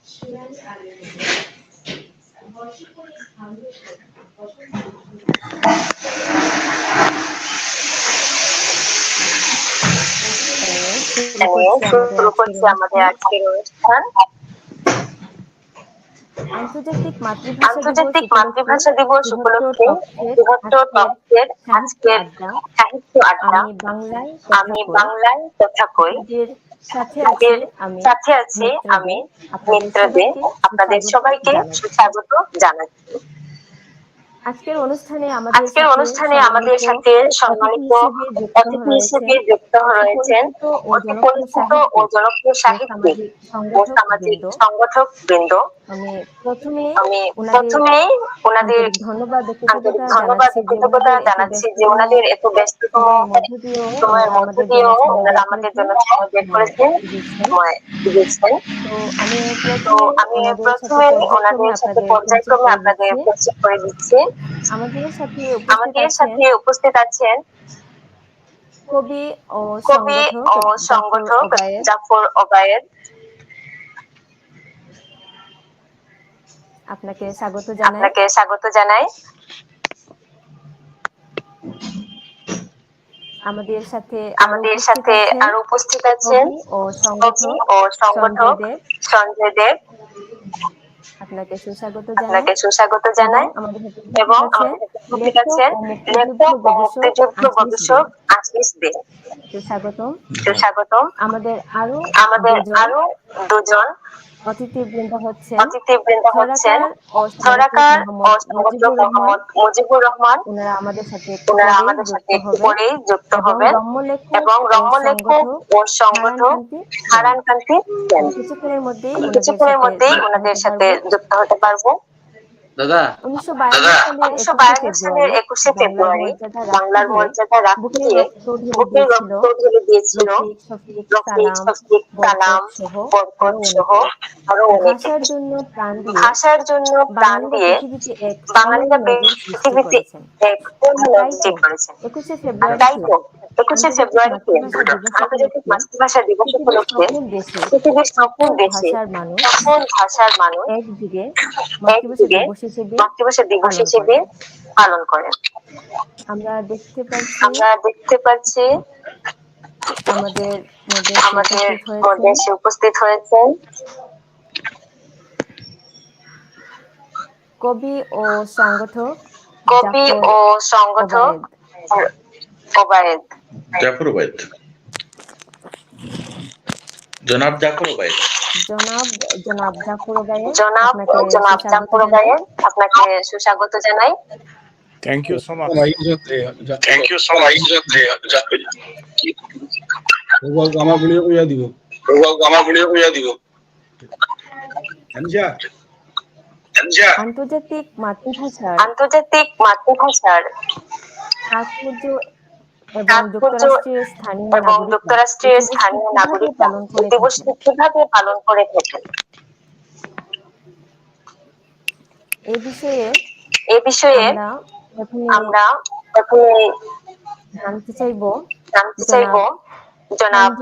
শুরু করছি আমাদের আজকের অনুষ্ঠান। আন্তর্জাতিক মাতৃভাষা দিবস উপলক্ষে বৃহত্তর তথ্যের আজকের সাহিত্য আড্ডা। আমি বাংলায় কথা কই। সাথে আছি আমি মিত্রদের। আপনাদের সবাইকে সুস্বাগত জানাচ্ছি। আজকের অনুষ্ঠানে আমাদের সাথে সম্মানিত অতিথি হিসেবে যুক্ত রয়েছেন অতি পরিচিত ও জনপ্রিয় সাহিত্যিক ও সামাজিক সংগঠক বৃন্দ। আমি প্রথমেই ওনাদের ধন্যবাদ কৃতজ্ঞতা জানাচ্ছি যে ওনাদের এত ব্যস্ততম সময়ের মধ্য দিয়েও ওনারা আমাদের জন্য সময় বের করেছেন, সময় দিয়েছেন। তো আমি প্রথমে ওনাদের সাথে পর্যায়ক্রমে আপনাদের পরিচয় করে দিচ্ছি। আমাদের সাথে উপস্থিত আছেন কবি ও সংগঠক জাফর ওবায়েদ। আপনাকে স্বাগত জানাই। আমাদের সাথে আরো উপস্থিত আছেন কবি ও সংগঠক সঞ্জয় দেব। আপনাকে সুস্বাগত জানাই। এবং আমাদের উপস্থিত আছেন লেখক ও মুক্তিযুদ্ধ গবেষক আশিস দে। সুস্বাগতম। আমাদের আরো দুজন অতিথিবৃন্দ হচ্ছেন ছড়াকার ও সংগঠক মোহাম্মদ মুজিবুর রহমান। ওনারা আমাদের সাথে পরেই যুক্ত হবেন এবং রম্য লেখক ও সংগঠক হারান কান্তি। কিছুক্ষণের মধ্যেই ওনাদের সাথে যুক্ত হতে পারবো। 1952 সালের 21শে ফেব্রুয়ারি বাংলার মর্যাদা রাখতে গিয়ে বুকে রক্ত ঢেলে দিয়েছিল রফিক, শফিক, সালাম, বরকত সহ আরো অনেকে। ভাষার জন্য প্রাণ দিয়ে বাঙালিরা পৃথিবীতে এক অনন্য সৃষ্টি করেছেন। তাই তো 21শে ফেব্রুয়ারিতে আন্তর্জাতিক মাতৃভাষা দিবস উপলক্ষে পৃথিবীর সকল দেশে সকল ভাষার মানুষ একদিকে মাতৃভাষা দিবস হিসেবে পালন করেন। আমরা দেখতে পাচ্ছি আমাদের মধ্যে উপস্থিত হয়েছেন কবি ও সংগঠক ওবায়েদ। জনাব জাফর ওবায়েদ, আপনাকে সুস্বাগত জানাই। Thank you so much. আন্তর্জাতিক মাতৃভাষার তাৎপর্য এবং যুক্তরাষ্ট্রের স্থানীয় নাগরিকরা দিবসটি কিভাবে পালন করে থাকেন এ বিষয়ে আমরা জানতে চাইব জনাব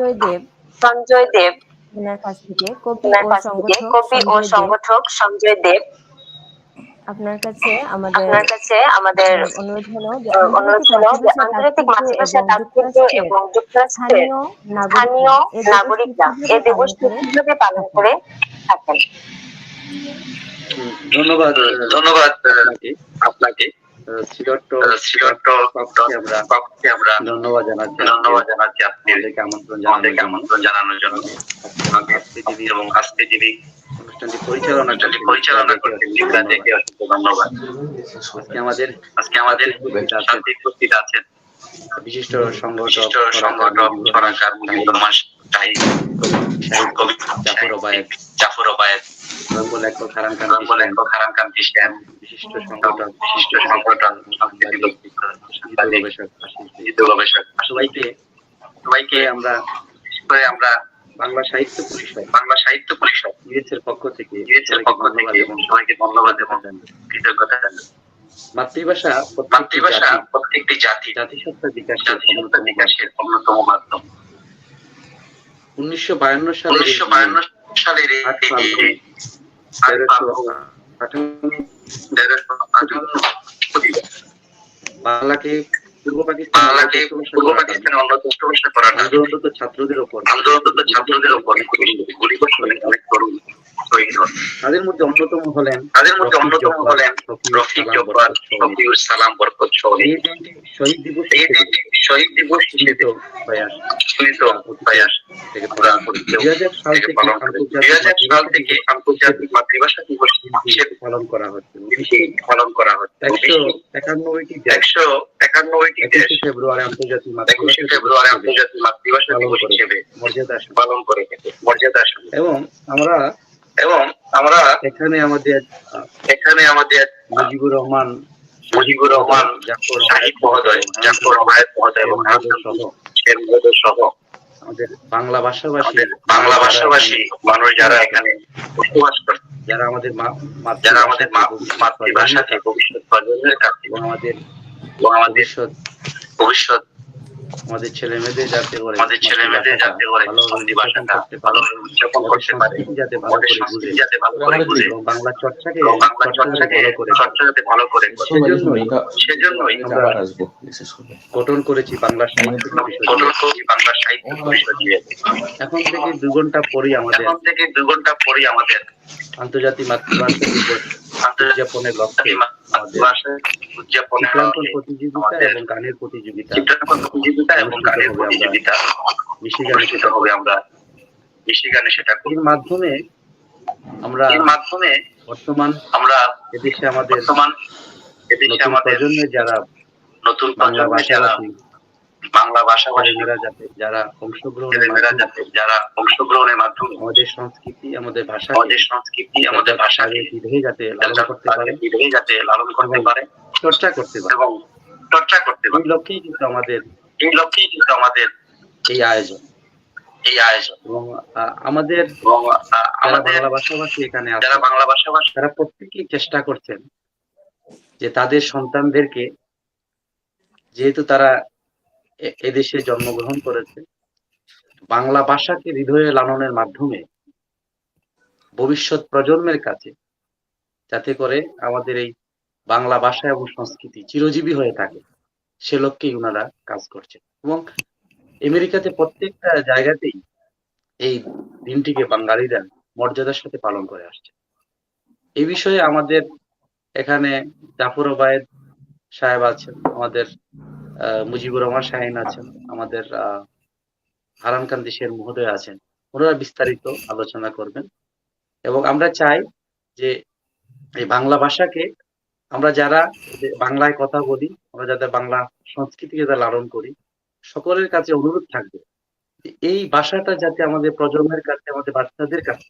সঞ্জয় দেব ওনার কাছ থেকে, কবি ও সংগঠক সঞ্জয় দেব। আপনার কাছে আমাদের অনুরোধ হলো যে আন্তর্জাতিক মাতৃভাষা তাৎপর্য এবং যুক্তরাষ্ট্রের স্থানীয় নাগরিকরা এই দিবসটি কিভাবে পালন করে থাকেন। ধন্যবাদ আপনাকে। আমরা ধন্যবাদ জানাচ্ছি আপনাদেরকে আমন্ত্রণ জানানোর জন্য এবং আজকে অনুষ্ঠানটি পরিচালনা করতে ধন্যবাদ। আজকে আমাদের সাথে উপস্থিত আছেন বিশিষ্ট সংগঠক ছড়াকার কবি জাফর ওবায়েদ, রম্য লেখক হারান কান্তি সেন, বিশিষ্ট সংগঠক গবেষক। সবাইকে আমরা বাংলা সাহিত্য পরিষদ ইউএসএর পক্ষ থেকে সবাইকে ধন্যবাদ এবং কৃতজ্ঞতা জানাই। মাতৃভাষা প্রত্যেকটি জাতিসত্তার বিকাশের অন্যতম মাধ্যম। 1952 সালের এই 1358 বাংলাকে পূর্ব পাকিস্তানের অন্যতম সমস্যা করার অন্তত ছাত্রদের উপর গুলি করুন তাদের মধ্যে অন্যতম হলেন রফিক জব্বার শফিউল সালাম বরকত সহ এই দিনটি শহীদ দিবস হিসেবে থেকে পালন করে 2000 সাল থেকে আন্তর্জাতিক মাতৃভাষা দিবস হিসেবে পালন করা হচ্ছে 191টি দেশ 21 ফেব্রুয়ারি আন্তর্জাতিক মাতৃভাষা দিবস হিসেবে পালন করে এবং আমরা এখানে আমাদের মুজিবুর রহমান সাহিব মহোদয় এবং সহ আমাদের বাংলা ভাষাভাষী মানুষ যারা এখানে বসবাস করে, যারা আমাদের মাতৃভাষাকে ভবিষ্যৎ প্রজন্মের কাছে এবং আমাদের ভবিষ্যৎ আমাদের ছেলে মেয়েদের যাতে করে মাতৃভাষাটা ভালো উদযাপন করতে পারে, যাতে ভালো করে বুঝে বাংলা চর্চাকে ভালো করে সেজন্যই আমরা গঠন করেছি বাংলা সাহিত্য পরিষদ। এখন থেকে 2 ঘন্টা পরেই আমাদের আন্তর্জাতিক মাতৃভাষা দিবস উদযাপনের লক্ষ্যে চিত্রাঙ্কন প্রতিযোগিতা এবং গানের প্রতিযোগিতা মিশিগানে সেটা এর মাধ্যমে বর্তমান এদেশে আমাদের প্রজন্মের যারা নতুন বাংলা ভাষাভাষী যারা অংশগ্রহণের মাধ্যমে আমাদের সংস্কৃতি আমাদের ভাষাকে বিধে যাতে লালন করতে পারে চর্চা করতে পারে এই লক্ষ্যেই কিন্তু আমাদের এই আয়োজন এবং আমাদের যারা বাংলা ভাষাভাষী এখানে আছে তারা প্রত্যেকেই চেষ্টা করছেন যে তাদের সন্তানদেরকে, যেহেতু তারা এদেশে জন্মগ্রহণ করেছে, বাংলা ভাষাকে হৃদয়ে লালনের মাধ্যমে ভবিষ্যৎ প্রজন্মের কাছে যাতে করে আমাদের এই বাংলা ভাষা এবং সংস্কৃতি চিরজীবী হয়ে থাকে, সে লক্ষ্যেই ওনারা কাজ করছেন। এবং আমেরিকাতে প্রত্যেকটা জায়গাতেই এই দিনটিকে বাঙালিরা মর্যাদার সাথে পালন করে আসছে। এই বিষয়ে আমাদের এখানে জাফর ওবায়েদ সাহেব আছেন, আমাদের মুজিবুর রহমান শাহীন আছেন, আমাদের হারান কান্তি শের মহোদয় আছেন, ওনারা বিস্তারিত আলোচনা করবেন। এবং আমরা চাই যে এই বাংলা ভাষাকে আমরা যারা বাংলায় কথা বলি, আমরা যাদের বাংলা সংস্কৃতিকে যারা লালন করি, সকলের কাছে অনুরোধ থাকবে এই ভাষাটা যাতে আমাদের প্রজন্মের কাছে, আমাদের বাচ্চাদের কাছে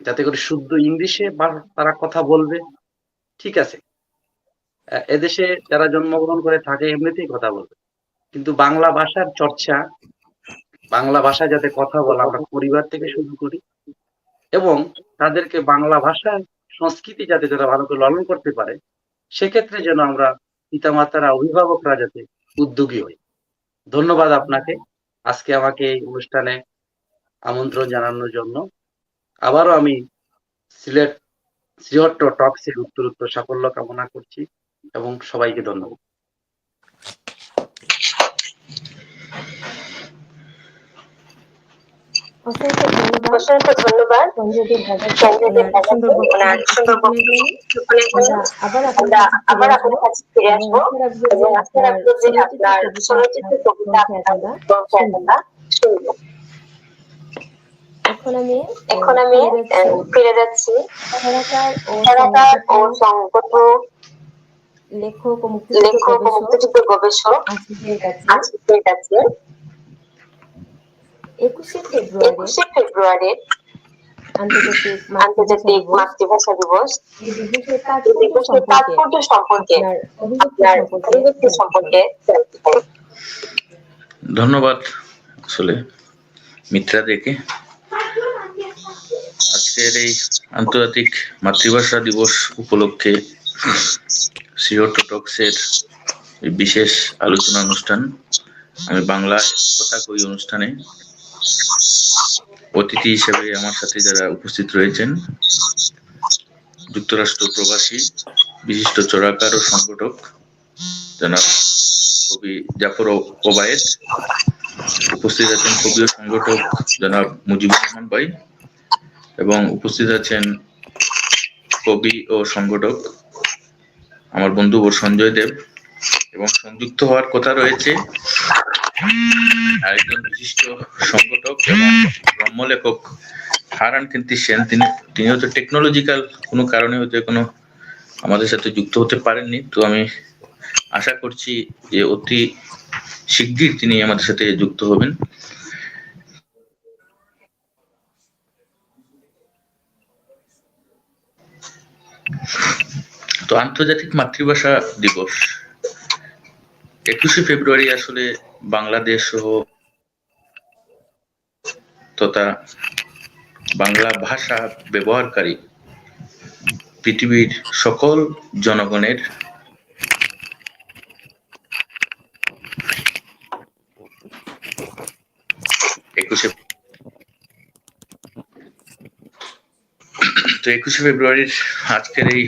যাতে করে শুদ্ধ ইংলিশে তারা কথা বলবে, ঠিক আছে, এদেশে যারা জন্মগ্রহণ করে থাকে এমনিতেই কথা বলবে, কিন্তু বাংলা ভাষার চর্চা, বাংলা ভাষা যাতে কথা বলা আমরা পরিবার থেকে শুরু করি এবং তাদেরকে বাংলা ভাষার সংস্কৃতি যাতে যারা ভালো করে লালন করতে পারে, সেক্ষেত্রে যেন আমরা পিতামাতারা, অভিভাবকরা যাতে উদ্যোগী হই। ধন্যবাদ আপনাকে আজকে আমাকে এই অনুষ্ঠানে আমন্ত্রণ জানানোর জন্য। আবারও আমি সিলেট শ্রীহট্ট টকসের উত্তরোত্তর সাফল্য কামনা করছি এবং সবাইকে ধন্যবাদ। অসংখ্য ধন্যবাদ আমরা আবার আপনার কাছে ফিরে আসবো এবং আপনার সুরচিত কবিতা শুনবো। এখন আমি ফিরে যাচ্ছি ও সংগত লেখক ও মুক্তিযুদ্ধ গবেষক আসিফের কাছে 21শে ফেব্রুয়ারি আন্তর্জাতিক মাতৃভাষা দিবস দিবসের তাৎপর্য সম্পর্কে আপনার অভিব্যক্তি সম্পর্কে জানতে চাই। ধন্যবাদ আসলে মিত্রাদেরকে। আজকের এই আন্তর্জাতিক মাতৃভাষা দিবস উপলক্ষে শ্রীহট্ট টকসের বিশেষ আলোচনা অনুষ্ঠান, আমি বাংলায় কথা কই অনুষ্ঠানে অতিথি হিসেবে আমার সাথে যারা উপস্থিত রয়েছেন, যুক্তরাষ্ট্র প্রবাসী বিশিষ্ট চোরাকার ও সংগঠক জনাব কবি জাফর ওবায়েদ, উপস্থিত আছেন কবি ও সংগঠক জনাব মুজিবুর রহমান ভাই, এবং উপস্থিত আছেন কবি ও সংগঠক আমার বন্ধু সঞ্জয় দেব, এবং সংযুক্ত হওয়ার কথা রয়েছে আরেকজন বিশিষ্ট সংগঠক এবং ব্রহ্ম লেখক হারান কীর্তি সেন। তিনি হয়তো টেকনোলজিক্যাল কোনো কারণে হয়তো কোনো আমাদের সাথে যুক্ত হতে পারেননি, তো আমি আশা করছি যে অতি শিগগির তিনি আমাদের সাথে যুক্ত হবেন। তো আন্তর্জাতিক মাতৃভাষা দিবস 21শে ফেব্রুয়ারি আসলে বাংলাদেশ সহ তথা বাংলা ভাষা ব্যবহারকারী পৃথিবীর সকল জনগণের তো 21শে ফেব্রুয়ারির আজকের এই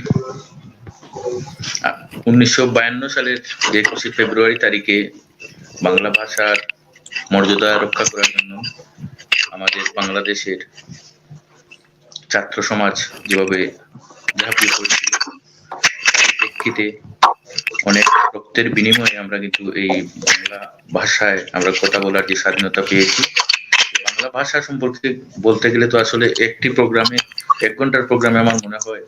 1952 সালের 21শে ফেব্রুয়ারি তারিখে বাংলা ভাষার মর্যাদা রক্ষা করার জন্য আমাদের বাংলাদেশের ছাত্র সমাজ যেভাবে ঝাঁপিয়ে পড়ছিল, তার প্রেক্ষিতে অনেক রক্তের বিনিময়ে আমরা কিন্তু এই বাংলা ভাষায় আমরা কথা বলার যে স্বাধীনতা পেয়েছি। বাংলা ভাষা সম্পর্কে বলতে গেলে তো আসলে একটি প্রোগ্রামে 1 ঘন্টার প্রোগ্রামে আমার মনে হয়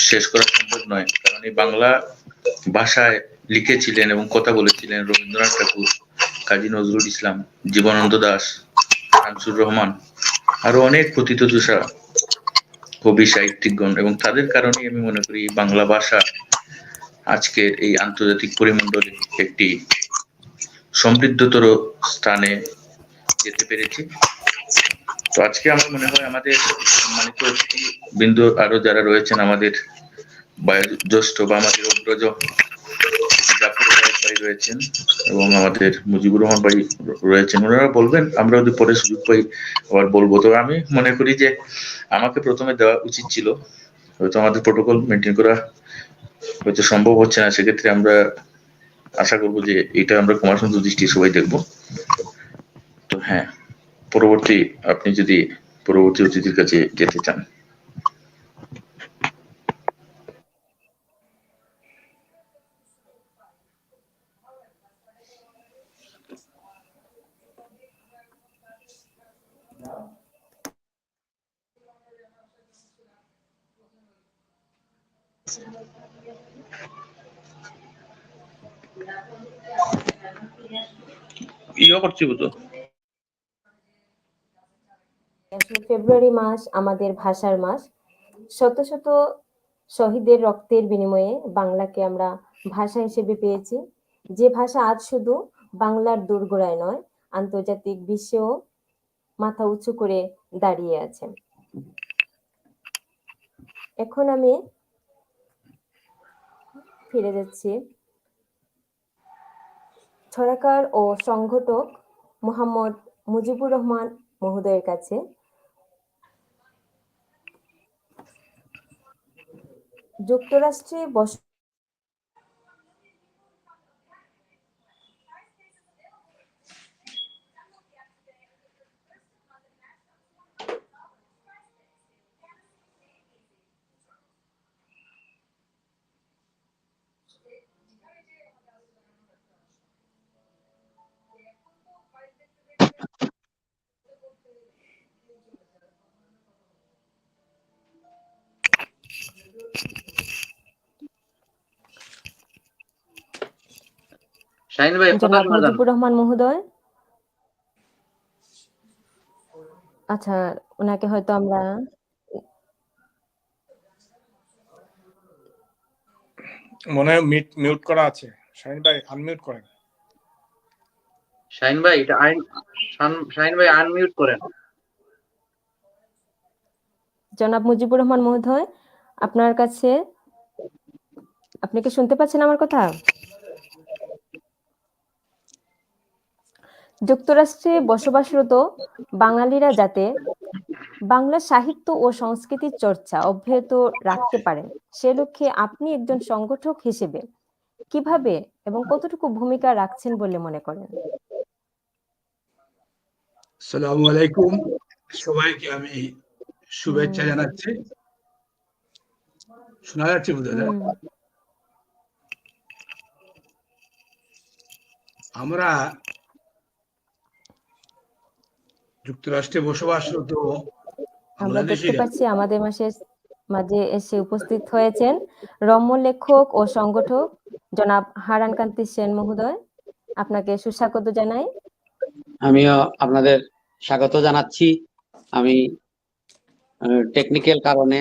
শেষ করা সম্ভব নয়, কারণ এই বাংলা ভাষায় লিখেছিলেন এবং কথা বলেছিলেন রবীন্দ্রনাথ ঠাকুর, কাজী নজরুল ইসলাম, জীবনানন্দ দাশ, শামসুর রহমান, আরো অনেক প্রথিতযশা কবি সাহিত্যিকগণ, এবং তাদের কারণে আমি মনে করি বাংলা ভাষা আজকের এই আন্তর্জাতিক পরিমণ্ডলে একটি সমৃদ্ধতর স্থানে যেতে পেরেছে। তো আজকে আমার মনে হয় আমাদের সম্মানিত বিন্দু আরো যারা রয়েছেন, আমাদের বয়োজ্যেষ্ঠ বা আমাদের অগ্রজ জাফর ভাই রয়েছেন এবং আমাদের মুজিবুর রহমান ভাই রয়েছেন, ওনারা বলবেন, আমরা যদি পরে সুযোগ পাই আবার বলবো। তো আমি মনে করি যে আমাকে প্রথমে দেওয়া উচিত ছিল, হয়তো আমাদের প্রোটোকল মেনটেন করা হয়তো সম্ভব হচ্ছে না, সেক্ষেত্রে আমরা আশা করবো যে এটা আমরা ক্ষমাসুন্দর দৃষ্টি সবাই দেখবো। তো হ্যাঁ, আপনি যদি পরবর্তী অতিথির কাছে যেতে চান। করছি তো ফেব্রুয়ারি মাস আমাদের ভাষার মাস। শত শত শহীদের রক্তের বিনিময়ে বাংলাকে আমরা ভাষা হিসেবে পেয়েছি, যে ভাষা আজ শুধু বাংলার দোরগোড়ায় নয়, আন্তর্জাতিক বিশ্বেও মাথা উঁচু করে দাঁড়িয়ে আছে। এখন আমি ফিরে যাচ্ছি ছড়াকার ও সংগঠক মোহাম্মদ মুজিবুর রহমান মহোদয়ের কাছে। যুক্তরাষ্ট্রে শাহিন ভাই জনাব মুজিবুর রহমান মহোদয়, আচ্ছা, ওনাকে হয়তো আমরা মনে হয় মিউট করা আছে। শাহিন ভাই আনমিউট করেন। শাহিন ভাই এটা শাহিন ভাই আনমিউট করেন। জনাব মুজিবুর রহমান মহোদয়, আপনার কাছে, আপনি কি শুনতে পাচ্ছেন আমার কথা? যুক্তরাষ্ট্রে বসবাসরত বাঙালিরা যাতে বাংলা সাহিত্য ও সংস্কৃতির চর্চা অব্যাহত রাখতে পারেন সে লক্ষ্যে আপনি একজন সংগঠক হিসেবে কিভাবে এবং কতটুকু ভূমিকা রাখছেন বলে মনে করেন? আসসালামু আলাইকুম, সবাইকে আমি শুভেচ্ছা জানাচ্ছি। শোনা যাচ্ছে বোধহয়? আমরা যুক্তরাষ্ট্রে বসবাসরত আমরা দেখতে বাংলাদেশিরা পাচ্ছি আমাদের মাঝে এসে উপস্থিত হয়েছেন রম্য লেখক ও সংগঠক জনাব হারান কান্তি সেন মহোদয়। আপনাকে সুস্বাগত জানাই। আমিও আপনাদের স্বাগত জানাচ্ছি। আমি টেকনিক্যাল কারণে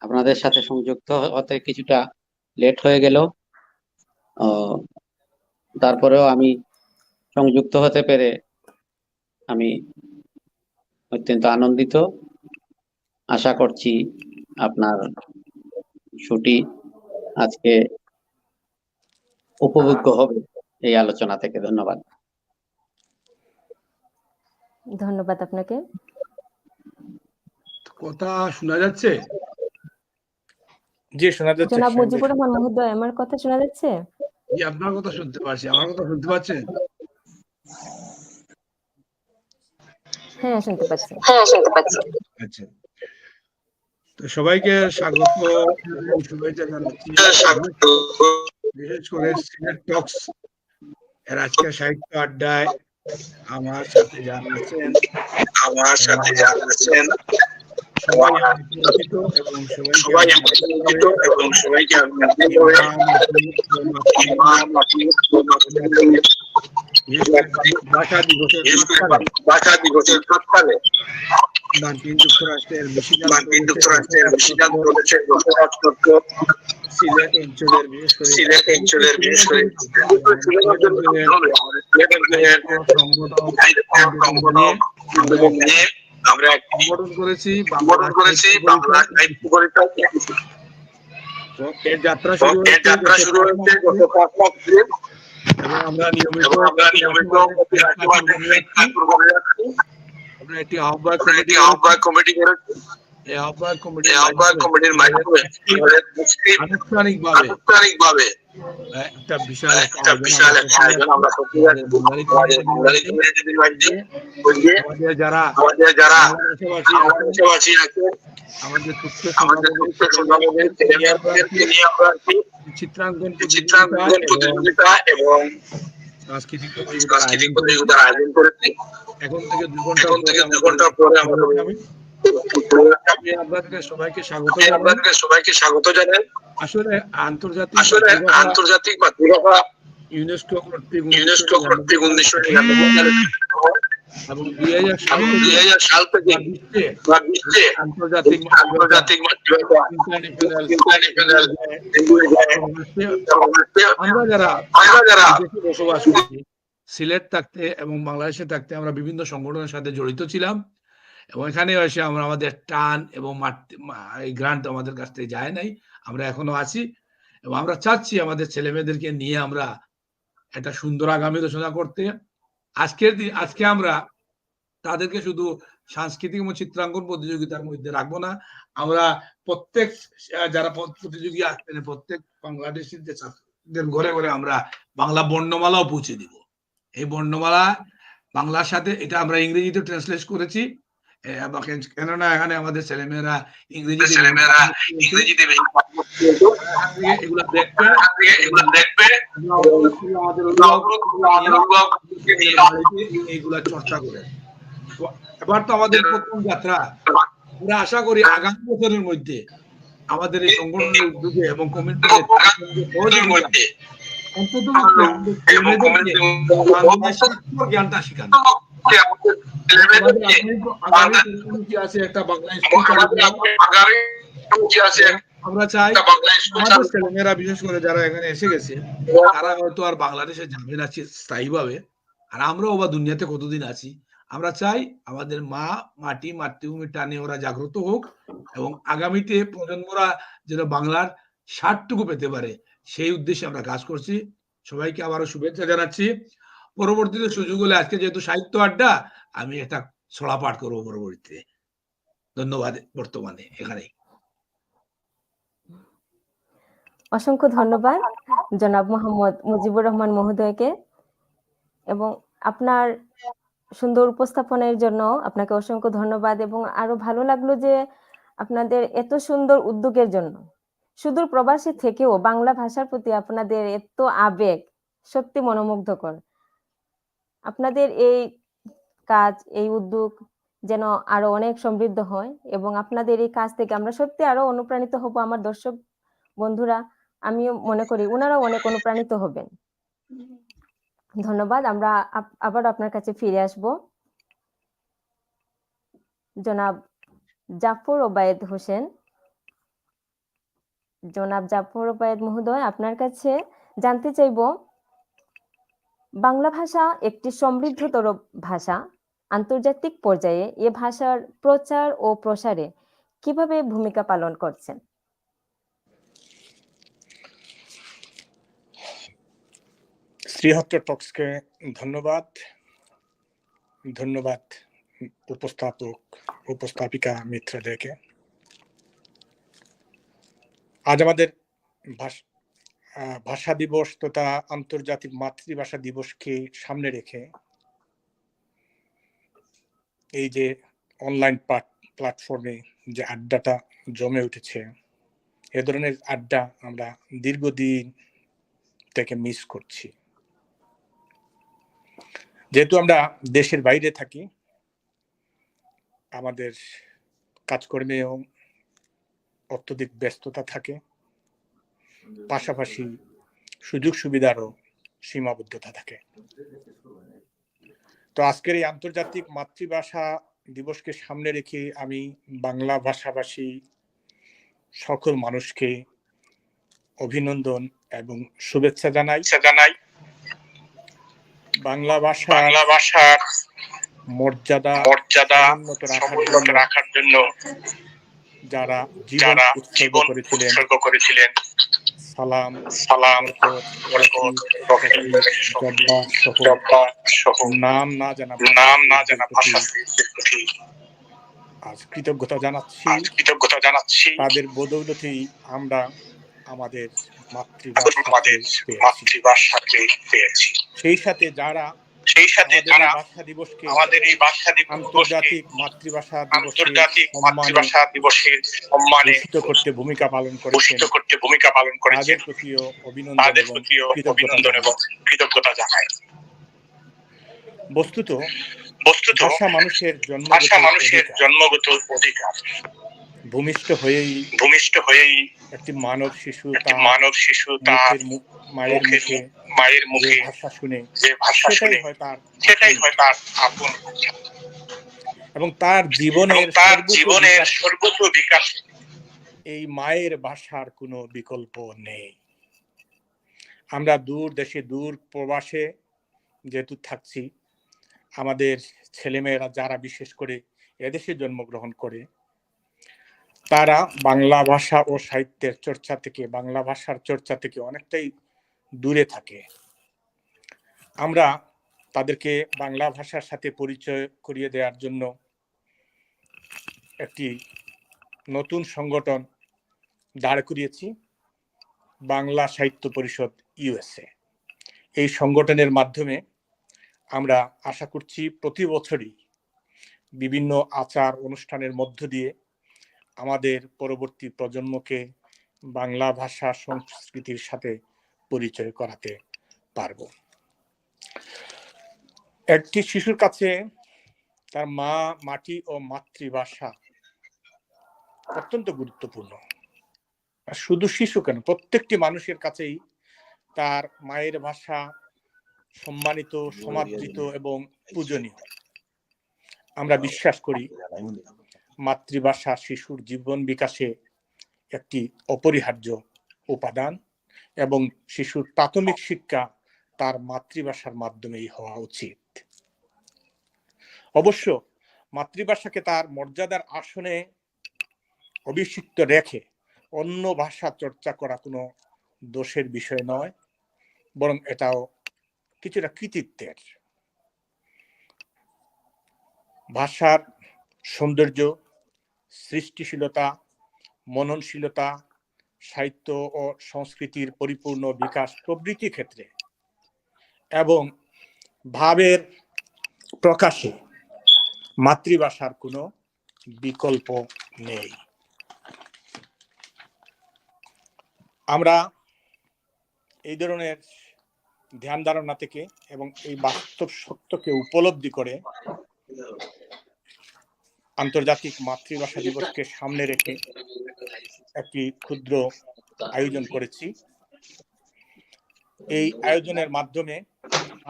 আপনাদের সাথে সংযুক্ত হতে কিছুটা লেট হয়ে গেল, তারপরেও আমি সংযুক্ত হতে পেরে আমি অত্যন্ত আনন্দিত। আশা করছি আপনার ছুটি আজকে উপভোগ্য হবে এই আলোচনা থেকে। ধন্যবাদ। ধন্যবাদ আপনাকে। কথা শোনা যাচ্ছে? জি, শোনা যাচ্ছে। জনাব মুজিবুর রহমান মহোদয়, আমার কথা শোনা যাচ্ছে? জি, আপনার কথা শুনতে পাচ্ছি। আমার কথা শুনতে পাচ্ছেন? হ্যাঁ, শুনতে পাচ্ছি। আচ্ছা, তো সবাইকে স্বাগত এবং শুভেচ্ছা জানাচ্ছি। বিশেষ করে সিলেট টক্স এর আজকে সাহিত্য আড্ডায় আমার সাথে যারা আছেন সবাই আমি পরিচিত এবং সবাইকে ভাষা দিবসের তৎকালে মার্কিন যুক্তরাষ্ট্রের মিশিগান প্রদেশের সিলেট অঞ্চলের বিশেষ করে আমরা সংগঠন করেছি বাংলা সাহিত্য পরিষদ। এর যাত্রা শুরু হয়েছে গত 5 মাস ধরে এবং আমরা নিয়মিত আমরা একটি আহ্বায়ক কমিটি করেছি। এই আহ্বায়ক কমিটির মাধ্যমে আনুষ্ঠানিকভাবে একটা বিশাল আয়োজন আমরা আমাদের যারা দেশবাসী আছেন, আমাদের চিত্রাঙ্কন প্রতিযোগিতা এবং সাংস্কৃতিক প্রতিযোগিতার আয়োজন করেছি। এখন থেকে 2 ঘন্টা পরে আমি আপনাদের সবাইকে স্বাগত জানাই। আসলে আন্তর্জাতিক মাতৃভাষা ইউনেস্কো কর্তৃক 1999 এবং 2000 সাল থেকে বিশ্বে আন্তর্জাতিক মাতৃভাষা ইন্টারন্যাশনাল আমরা যারা বসবাস করছি সিলেট থাকতে এবং বাংলাদেশে থাকতে আমরা বিভিন্ন সংগঠনের সাথে জড়িত ছিলাম এবং এখানে এসে আমরা আমাদের টান এবং এই গ্রান্ট আমাদের কাছ থেকে যায় নাই, আমরা এখনো আছি এবং আমরা চাচ্ছি আমাদের ছেলে মেয়েদেরকে নিয়ে আমরা একটা সুন্দর আগামী রচনা করতে। আজকে আমরা তাদেরকে শুধু সাংস্কৃতিক এবং চিত্রাঙ্কন প্রতিযোগিতার মধ্যে রাখবো না, আমরা প্রত্যেক যারা প্রতিযোগী আসছেন প্রত্যেক বাংলাদেশিদের ছাত্রদের ঘরে ঘরে আমরা বাংলা বর্ণমালাও পৌঁছে দিব। এই বর্ণমালা বাংলার সাথে এটা আমরা ইংরেজিতে ট্রান্সলেট করেছি, কেননা এখানে আমাদের ছেলেমেয়েরা ইংরেজিতে এগুলো দেখবে এইগুলা চর্চা করে। এবার তো আমাদের প্রথম যাত্রা, আমরা আশা করি আগামী বছরের মধ্যে আমাদের এই সংগঠনের উদ্যোগে এবং কমিটির মধ্যে অন্তত জ্ঞানটা শেখানো। আমরা চাই আমাদের ছেলেমেয়েরা বিশেষ করে যারা এখানে এসে গেছে তারা হয়তো আর বাংলাদেশে যাবে না স্থায়ীভাবে, আর আমরাও বা দুনিয়াতে কতদিন আছি। আমরা চাই আমাদের মাতৃভূমির টানে ওরা জাগ্রত হোক এবং আগামীতে প্রজন্মরা যেন বাংলার স্বাদটুকু পেতে পারে, সেই উদ্দেশ্যে আমরা কাজ করছি। সবাইকে আবারও শুভেচ্ছা জানাচ্ছি। পরবর্তীতে সুযোগ হলে, আজকে যেহেতু সাহিত্য আড্ডা, আমি একটা ছড়া পাঠ করবো পরবর্তীতে। ধন্যবাদ। বর্তমানে এখানেই। অসংখ্য ধন্যবাদ জনাব মোহাম্মদ মুজিবুর রহমান মহোদয়কে, এবং আপনার সুন্দর উপস্থাপনের জন্য আপনাকে অসংখ্য ধন্যবাদ। এবং আরো ভালো লাগলো যে আপনাদের এত সুন্দর উদ্যোগের জন্য, সুদূর প্রবাসী থেকেও বাংলা ভাষার প্রতি আপনাদের এত আবেগ সত্যি মনোমুগ্ধকর। আপনাদের এই কাজ, এই উদ্যোগ যেন আরো অনেক সমৃদ্ধ হয়, এবং আপনাদের এই কাজ থেকে আমরা সত্যি আরো অনুপ্রাণিত হব। আমার দর্শক বন্ধুরা, আমিও মনে করি ওনারাও অনেক অনুপ্রাণিত হবেন। ধন্যবাদ। আমরা আবার আপনার কাছে ফিরে আসব। জনাব জাফর ওবায়েদ হোসেন, জনাব জাফর ওবায়েদ মহোদয়, আপনার কাছে জানতে চাইব, বাংলা ভাষা একটি সমৃদ্ধতর ভাষা। আন্তর্জাতিক পর্যায়ে এ ভাষার প্রচার ও প্রসারে কিভাবে ভূমিকা পালন করছেন? শ্রীহট্ট টক্সকে ধন্যবাদ। ধন্যবাদ উপস্থাপিকা মিত্রদেরকে। আজ আমাদের ভাষা দিবস তথা আন্তর্জাতিক মাতৃভাষা দিবসকে সামনে রেখে এই যে অনলাইন প্ল্যাটফর্মে যে আড্ডাটা জমে উঠেছে, এ ধরনের আড্ডা আমরা দীর্ঘদিন থেকে মিস করছি। যেহেতু আমরা দেশের বাইরে থাকি, আমাদের কাজকর্মেও অত্যধিক ব্যস্ততা থাকে, পাশাপাশি সুযোগ সুবিধারও সীমাবদ্ধতা থাকে। তো আজকের এই আন্তর্জাতিক মাতৃভাষা দিবসকে সামনে রেখে আমি বাংলা ভাষাভাষী সকল মানুষকে অভিনন্দন এবং শুভেচ্ছা জানাই। বাংলা ভাষার মর্যাদা উন্নত রাখার জন্য যারা জীবন উৎসর্গ করেছিলেন, সালাম, নাম না জানা আজ কৃতজ্ঞতা জানাচ্ছি। তাদের বদৌলতেই আমরা আমাদের মাতৃভাষাকে পেয়েছি। সেই সাথে যারা ভাষা দিবসকে আন্তর্জাতিক মাতৃভাষা দিবসের সম্মানে করতে ভূমিকা পালন করেছেন, তাদের প্রতিও অভিনন্দন এবং কৃতজ্ঞতা জানাই। বস্তুত ভাষা মানুষের জন্মগত অধিকার। ভূমিষ্ঠ হয়েই একটি মানব শিশু তার মায়ের মুখে ভাষা শুনে সেটাই হয় তার আপন, এবং তার জীবনের সর্বত্র বিকাশ এই মায়ের ভাষার কোনো বিকল্প নেই। আমরা দূর দেশে, দূর প্রবাসে যেহেতু থাকছি, আমাদের ছেলেমেয়েরা যারা বিশেষ করে এদেশে জন্মগ্রহণ করে, তারা বাংলা ভাষা ও সাহিত্যের চর্চা থেকে, বাংলা ভাষার চর্চা থেকে অনেকটাই দূরে থাকে। আমরা তাদেরকে বাংলা ভাষার সাথে পরিচয় করিয়ে দেওয়ার জন্য একটি নতুন সংগঠন দাঁড় করিয়েছি, বাংলা সাহিত্য পরিষদ ইউএসএ। এই সংগঠনের মাধ্যমে আমরা আশা করছি প্রতি বছরই বিভিন্ন আচার অনুষ্ঠানের মধ্য দিয়ে আমাদের পরবর্তী প্রজন্মকে বাংলা ভাষা সংস্কৃতির সাথে পরিচয় করাতে পারব। একটি শিশুর কাছে তার মাটি ও মাতৃভাষা অত্যন্ত গুরুত্বপূর্ণ। শুধু শিশু কেন, প্রত্যেকটি মানুষের কাছেই তার মায়ের ভাষা সম্মানিত, সমাদৃত এবং পূজনীয়। আমরা বিশ্বাস করি মাতৃভাষা শিশুর জীবন বিকাশে একটি অপরিহার্য উপাদান, এবং শিশুর প্রাথমিক শিক্ষা তার মাতৃভাষার মাধ্যমেই হওয়া উচিত। অবশ্য মাতৃভাষাকে তার মর্যাদার আসনে অভিষিক্ত রেখে অন্য ভাষা চর্চা করা কোনো দোষের বিষয় নয়, বরং এটাও কিছুটা কৃতিত্বের। ভাষার সৌন্দর্য, সৃষ্টিশীলতা, মননশীলতা, সাহিত্য ও সংস্কৃতির পরিপূর্ণ বিকাশ প্রভৃতি ক্ষেত্রে এবং ভাবের প্রকাশে মাতৃভাষার কোনো বিকল্প নেই। আমরা এই ধরনের ধ্যান ধারণা থেকে এবং এই বাস্তব সত্যকে উপলব্ধি করে আন্তর্জাতিক মাতৃভাষা দিবসকে সামনে রেখে একটি ক্ষুদ্র আয়োজন করেছি। এই আয়োজনের মাধ্যমে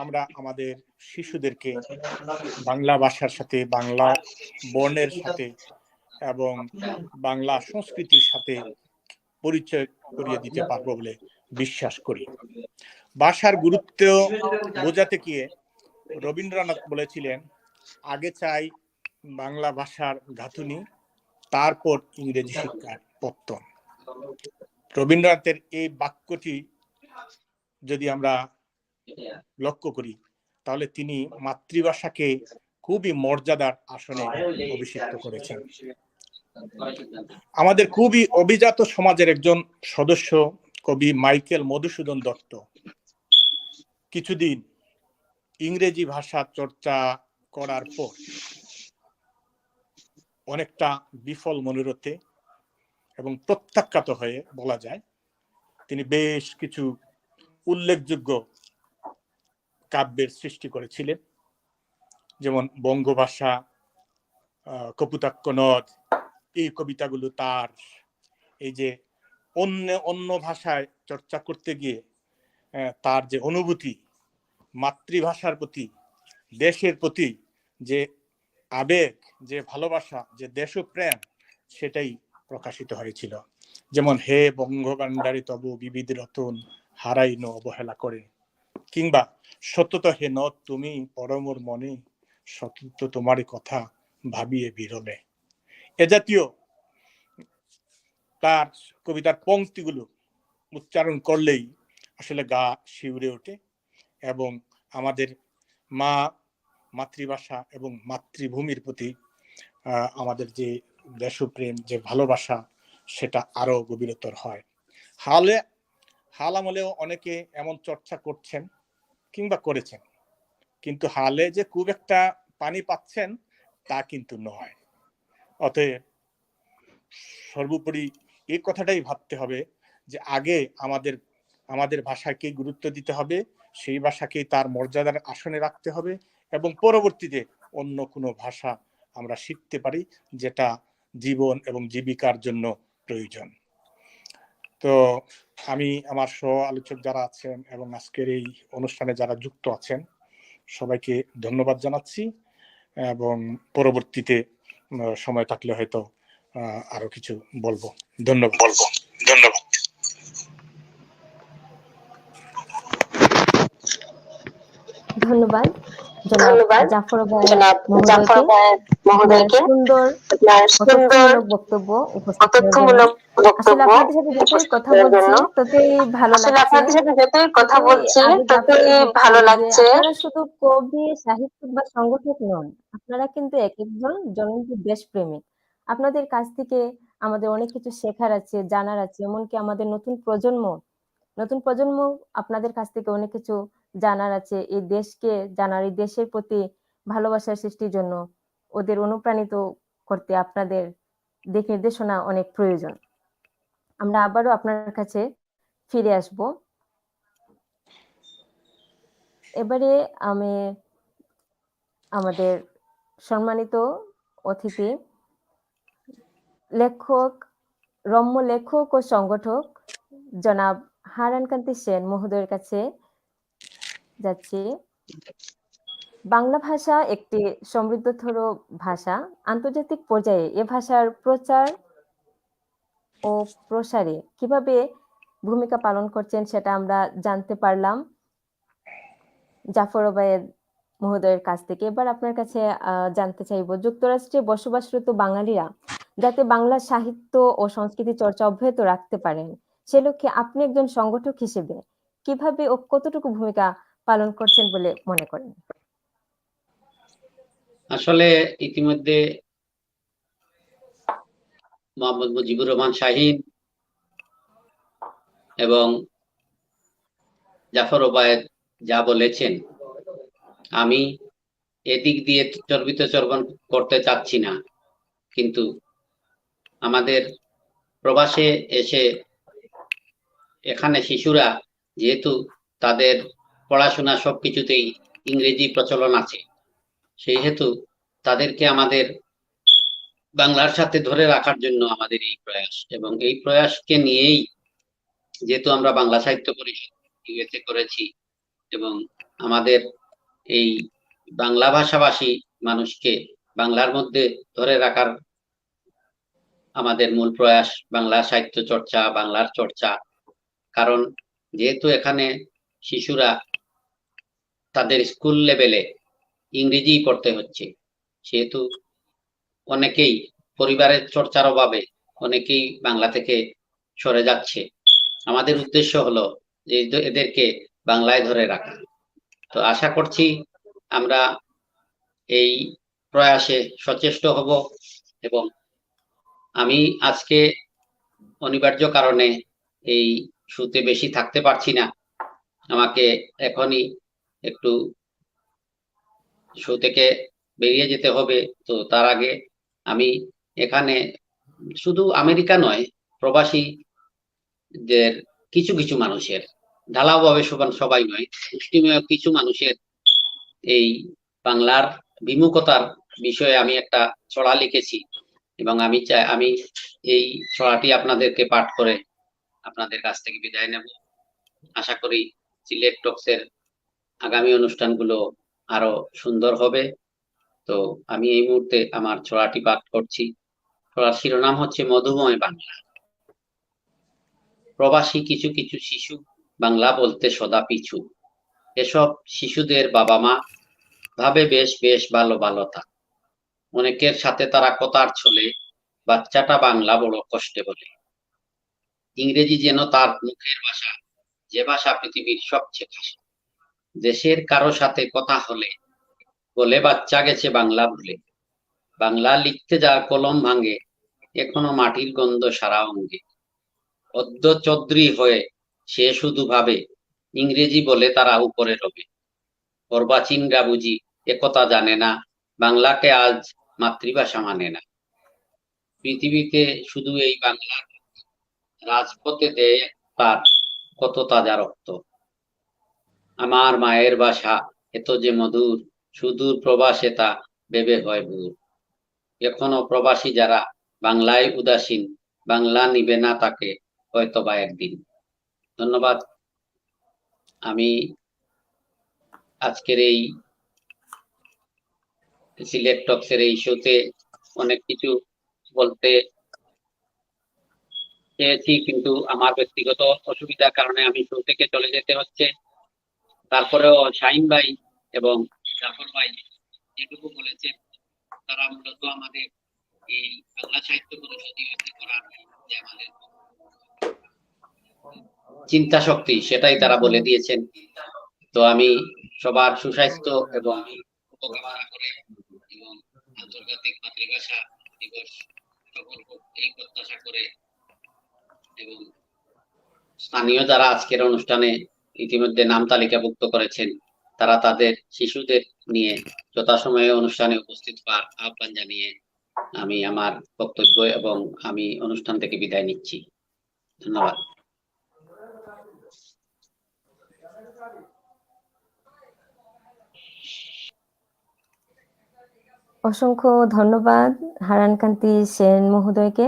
আমরা আমাদের শিশুদেরকে বাংলা ভাষার সাথে, বাংলা বর্ণের সাথে এবং বাংলা সংস্কৃতির সাথে পরিচয় করিয়ে দিতে পারবো বলে বিশ্বাস করি। ভাষার গুরুত্ব বোঝাতে গিয়ে রবীন্দ্রনাথ বলেছিলেন, আগে চাই বাংলা ভাষার গাঁথুনি, তারপর ইংরেজি শিক্ষার পত্তন। রবীন্দ্রনাথের এই বাক্যটি যদি আমরা লক্ষ্য করি তাহলে তিনি মাতৃভাষাকে খুবই মর্যাদার আসনে অভিষিক্ত করেছেন। আমাদের খুবই অভিজাত সমাজের একজন সদস্য কবি মাইকেল মধুসূদন দত্ত কিছুদিন ইংরেজি ভাষা চর্চা করার পর অনেকটা বিফল মনোরথে এবং প্রত্যাখ্যাত হয়ে বলা যায় তিনি বেশ কিছু উল্লেখযোগ্য কাব্যের সৃষ্টি করেছিলেন, যেমন বঙ্গভাষা, কপুতাক্ষ নদ। এই কবিতাগুলো তার এই যে অন্য ভাষায় চর্চা করতে গিয়ে তার যে অনুভূতি, মাতৃভাষার প্রতি, দেশের প্রতি যে আবেগ, যে ভালোবাসা, যে দেশপ্রেম, সেটাই প্রকাশিত হয়েছিল। যেমন হে বঙ্গবান্ডারী তব বিবিধ রতন হারাইন অবহেলা করে, কিংবা সতত হে নদ তুমি পরমর মনে, সতত তোমারই কথা ভাবিয়ে বিরলে। এ জাতীয় তার কবিতার পংক্তিগুলো উচ্চারণ করলেই আসলে গা শিউরে ওঠে এবং আমাদের মাতৃভাষা এবং মাতৃভূমির প্রতি আমাদের যে দেশপ্রেম, যে ভালোবাসা, সেটা আরো গভীরতর হয়। হাল আমলেও অনেকে এমন চর্চা করছেন কিংবা করেছেন, কিন্তু হালে যে খুব একটা পানি পাচ্ছেন তা কিন্তু নয়। অতএব সর্বোপরি এই কথাটাই ভাবতে হবে যে আগে আমাদের ভাষাকে গুরুত্ব দিতে হবে, সেই ভাষাকে তার মর্যাদার আসনে রাখতে হবে এবং পরবর্তীতে অন্য কোনো ভাষা আমরা শিখতে পারি যেটা জীবন এবং জীবিকার জন্য প্রয়োজন। তো আমি আমার সহ আলোচক যারা আছেন এবং আজকের এই অনুষ্ঠানে যারা যুক্ত আছেন সবাইকে ধন্যবাদ জানাচ্ছি এবং পরবর্তীতে সময় থাকলে হয়তো আরো কিছু বলবো। ধন্যবাদ। ধন্যবাদ জনাব জাফর মহোদয়কে সুন্দর তথ্যমূলক বক্তব্য উপস্থাপনের জন্য। আসলে আপনাদের সাথে যতই কথা বলছি ততই ভালো লাগছে। আপনারা শুধু কবি, সাহিত্যিক বা সংগঠক নন, আপনারা কিন্তু এক একজন জনন্ত দেশপ্রেমিক। আপনাদের কাছ থেকে আমাদের অনেক কিছু শেখার আছে, জানার আছে। এমনকি আমাদের নতুন প্রজন্ম আপনাদের কাছ থেকে অনেক কিছু জানার আছে। এই দেশকে জানার, এই দেশের প্রতি ভালোবাসার সৃষ্টির জন্য ওদের অনুপ্রাণিত করতে আপনাদের দিক নির্দেশনা অনেক প্রয়োজন। আমরা আবারও আপনার কাছে ফিরে আসব। এবারে আমি আমাদের সম্মানিত অতিথি রম্য লেখক ও সংগঠক জনাব হারানকান্তি সেন মহোদয়ের কাছে যাচ্ছি। বাংলা ভাষা একটি সমৃদ্ধতর ভাষা। আন্তর্জাতিক পর্যায়ে এ ভাষার প্রচার ও প্রসারে কিভাবে ভূমিকা পালন করছেন সেটা আমরা জানতে পারলাম জাফর ওবায়েদ মহোদয়ের কাছ থেকে। এবার আপনার কাছে জানতে চাইব, যুক্তরাষ্ট্রে বসবাসরত বাঙালিরা যাতে বাংলা সাহিত্য ও সংস্কৃতি চর্চা অব্যাহত রাখতে পারেন, সে লক্ষ্যে আপনি একজন সংগঠক হিসেবে কিভাবে ও কতটুকু ভূমিকা পালন করছেন বলে মনে করেন? আসলে ইতিমধ্যে মোহাম্মদ মুজিবুর রহমান শাহীন এবং জাফর ওবায়েদ যা বলেছেন, আমি এদিক দিয়ে চর্বণ করতে চাচ্ছি না, কিন্তু আমাদের প্রবাসে এসে এখানে শিশুরা যেহেতু তাদের পড়াশোনা সবকিছুতেই ইংরেজি প্রচলন আছে, সেই হেতু তাদেরকে আমাদের বাংলার সাথে ধরে রাখার জন্য আমাদের এই প্রয়াস, এবং এই প্রয়াসকে নিয়েই যেহেতু আমরা বাংলা সাহিত্য পরিষদ ইউএসএ করেছি এবং আমাদের এই বাংলা ভাষাভাষী মানুষকে বাংলার মধ্যে ধরে রাখার আমাদের মূল প্রয়াস বাংলা সাহিত্য চর্চা, বাংলার চর্চা। কারণ যেহেতু এখানে শিশুরা তাদের স্কুল লেভেলে ইংরেজি পড়তে হচ্ছে, সেহেতু অনেকেই পরিবারের চর্চার অভাবে অনেকেই বাংলা থেকে সরে যাচ্ছে। আমাদের উদ্দেশ্য হলো যে এদেরকে বাংলায় ধরে রাখা। তো আশা করছি আমরা এই প্রয়াসে সচেষ্ট হব, এবং আমি আজকে অনিবার্য কারণে এই শুতে বেশি থাকতে পারছি না, আমাকে এখনই একটু শো থেকে বেরিয়ে যেতে হবে। তো তার আগে আমি এখানে শুধু আমেরিকা নয়, প্রবাসীদের কিছু কিছু মানুষের, ঢালাওভাবে সবাই নয়, মুষ্টিমেয় কিছু মানুষের এই বাংলার বিমুখতার বিষয়ে আমি একটা ছড়া লিখেছি, এবং আমি এই ছড়াটি আপনাদেরকে পাঠ করে আপনাদের কাছ থেকে বিদায় নেব। আশা করি সিলেট টক্সের আগামী অনুষ্ঠানগুলো আরো সুন্দর হবে। তো আমি এই মুহূর্তে আমার ছড়াটি পাঠ করছি। ছড়ার শিরোনাম হচ্ছে মধুময় বাংলা। প্রবাসী কিছু কিছু শিশু বাংলা বলতে সদা পিছু, এসব শিশুদের বাবা মা ভাবে বেশ বেশ ভালো ভালো তা, অনেকের সাথে তারা কথার ছলে বাচ্চাটা বাংলা বড় কষ্টে বলে। ইংরেজি যেন তার মুখের ভাষা, যে ভাষা পৃথিবীর সবচেয়ে ভাষা। দেশের কারো সাথে কথা হলে বলে বাচ্চা গেছে বাংলা ভুলে। বাংলা লিখতে যার কলম ভাঙে, এখনো মাটির গন্ধ সারা অঙ্গে। অদ্য চৌধুরী হয়ে সে শুধু ভাবে, ইংরেজি বলে তারা উপরে রবে। অর্বাচীনরা বুঝি একথা জানে না, বাংলাকে আজ মাতৃভাষা মানে না। পৃথিবীতে শুধু এই বাংলার রাজপথে দেয় তার কত তাজা রক্ত। আমার মায়ের ভাষা এত যে মধুর, সুদূর প্রবাসে তা ভেবে হয় ভুর। এখনো প্রবাসী যারা বাংলায় উদাসীন, বাংলা নিবে না তাকে হয়তোবা একদিন। ধন্যবাদ। আমি আজকের এই সিলেট টক্সের এই শোতে অনেক কিছু বলতে চেয়েছি, কিন্তু আমার ব্যক্তিগত অসুবিধার কারণে আমি শো থেকে চলে যেতে হচ্ছে। তারপরেও শাহিন ভাই এবং জাফর ভাই যেটুকু বলেছেন, তারা মূলত আমাদের এই বাংলা সাহিত্য পরিষদ করার যে আমাদের চিন্তা শক্তি, সেটাই তারা বলে দিয়েছেন। তো আমি সবার সুস্বাস্থ্য এবং উপকামনা করে এবং আন্তর্জাতিক মাতৃভাষা দিবস সফল হোক এই প্রত্যাশা করে, এবং স্থানীয় যারা আজকের অনুষ্ঠানে ইতিমধ্যে নাম তালিকাভুক্ত করেছেন, তারা তাদের শিশুদের নিয়ে যথাসময়ে অনুষ্ঠানে উপস্থিত হওয়ার আহ্বান জানিয়ে আমি আমার বক্তব্য এবং আমি অনুষ্ঠান থেকে বিদায় নিচ্ছি। ধন্যবাদ। অসংখ্য ধন্যবাদ হারানকান্তি সেন মহোদয়কে।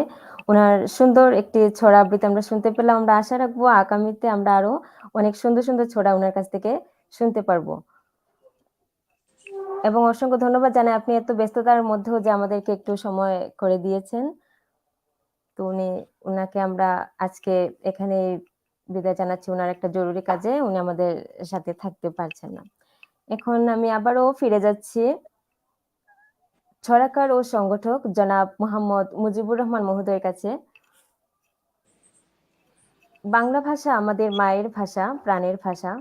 ওনার সুন্দর একটি ছড়া আবৃত্তি আমরা শুনতে পেলাম। আমরা আশা রাখবো আগামীতে আমরা আরো অনেক সুন্দর সুন্দর ছড়া ওনার কাছ থেকে শুনতে পারবো। এবং অসংখ্য ধন্যবাদ জানাই আপনি এত ব্যস্ততার মধ্যেও যে আমাদেরকে একটু সময় করে দিয়েছেন। তো উনাকে আমরা আজকে এখানে বিদায় জানাচ্ছি। ওনার একটা জরুরি কাজে উনি আমাদের সাথে থাকতে পারছেন না। এখন আমি আবারও ফিরে যাচ্ছি ছড়াকার ও সংগঠক জনাব মোহাম্মদ মুজিবুর রহমান মহোদয়ের কাছে। বাংলা ভাষা আমাদের মায়ের ভাষা, প্রাণের ভাষা।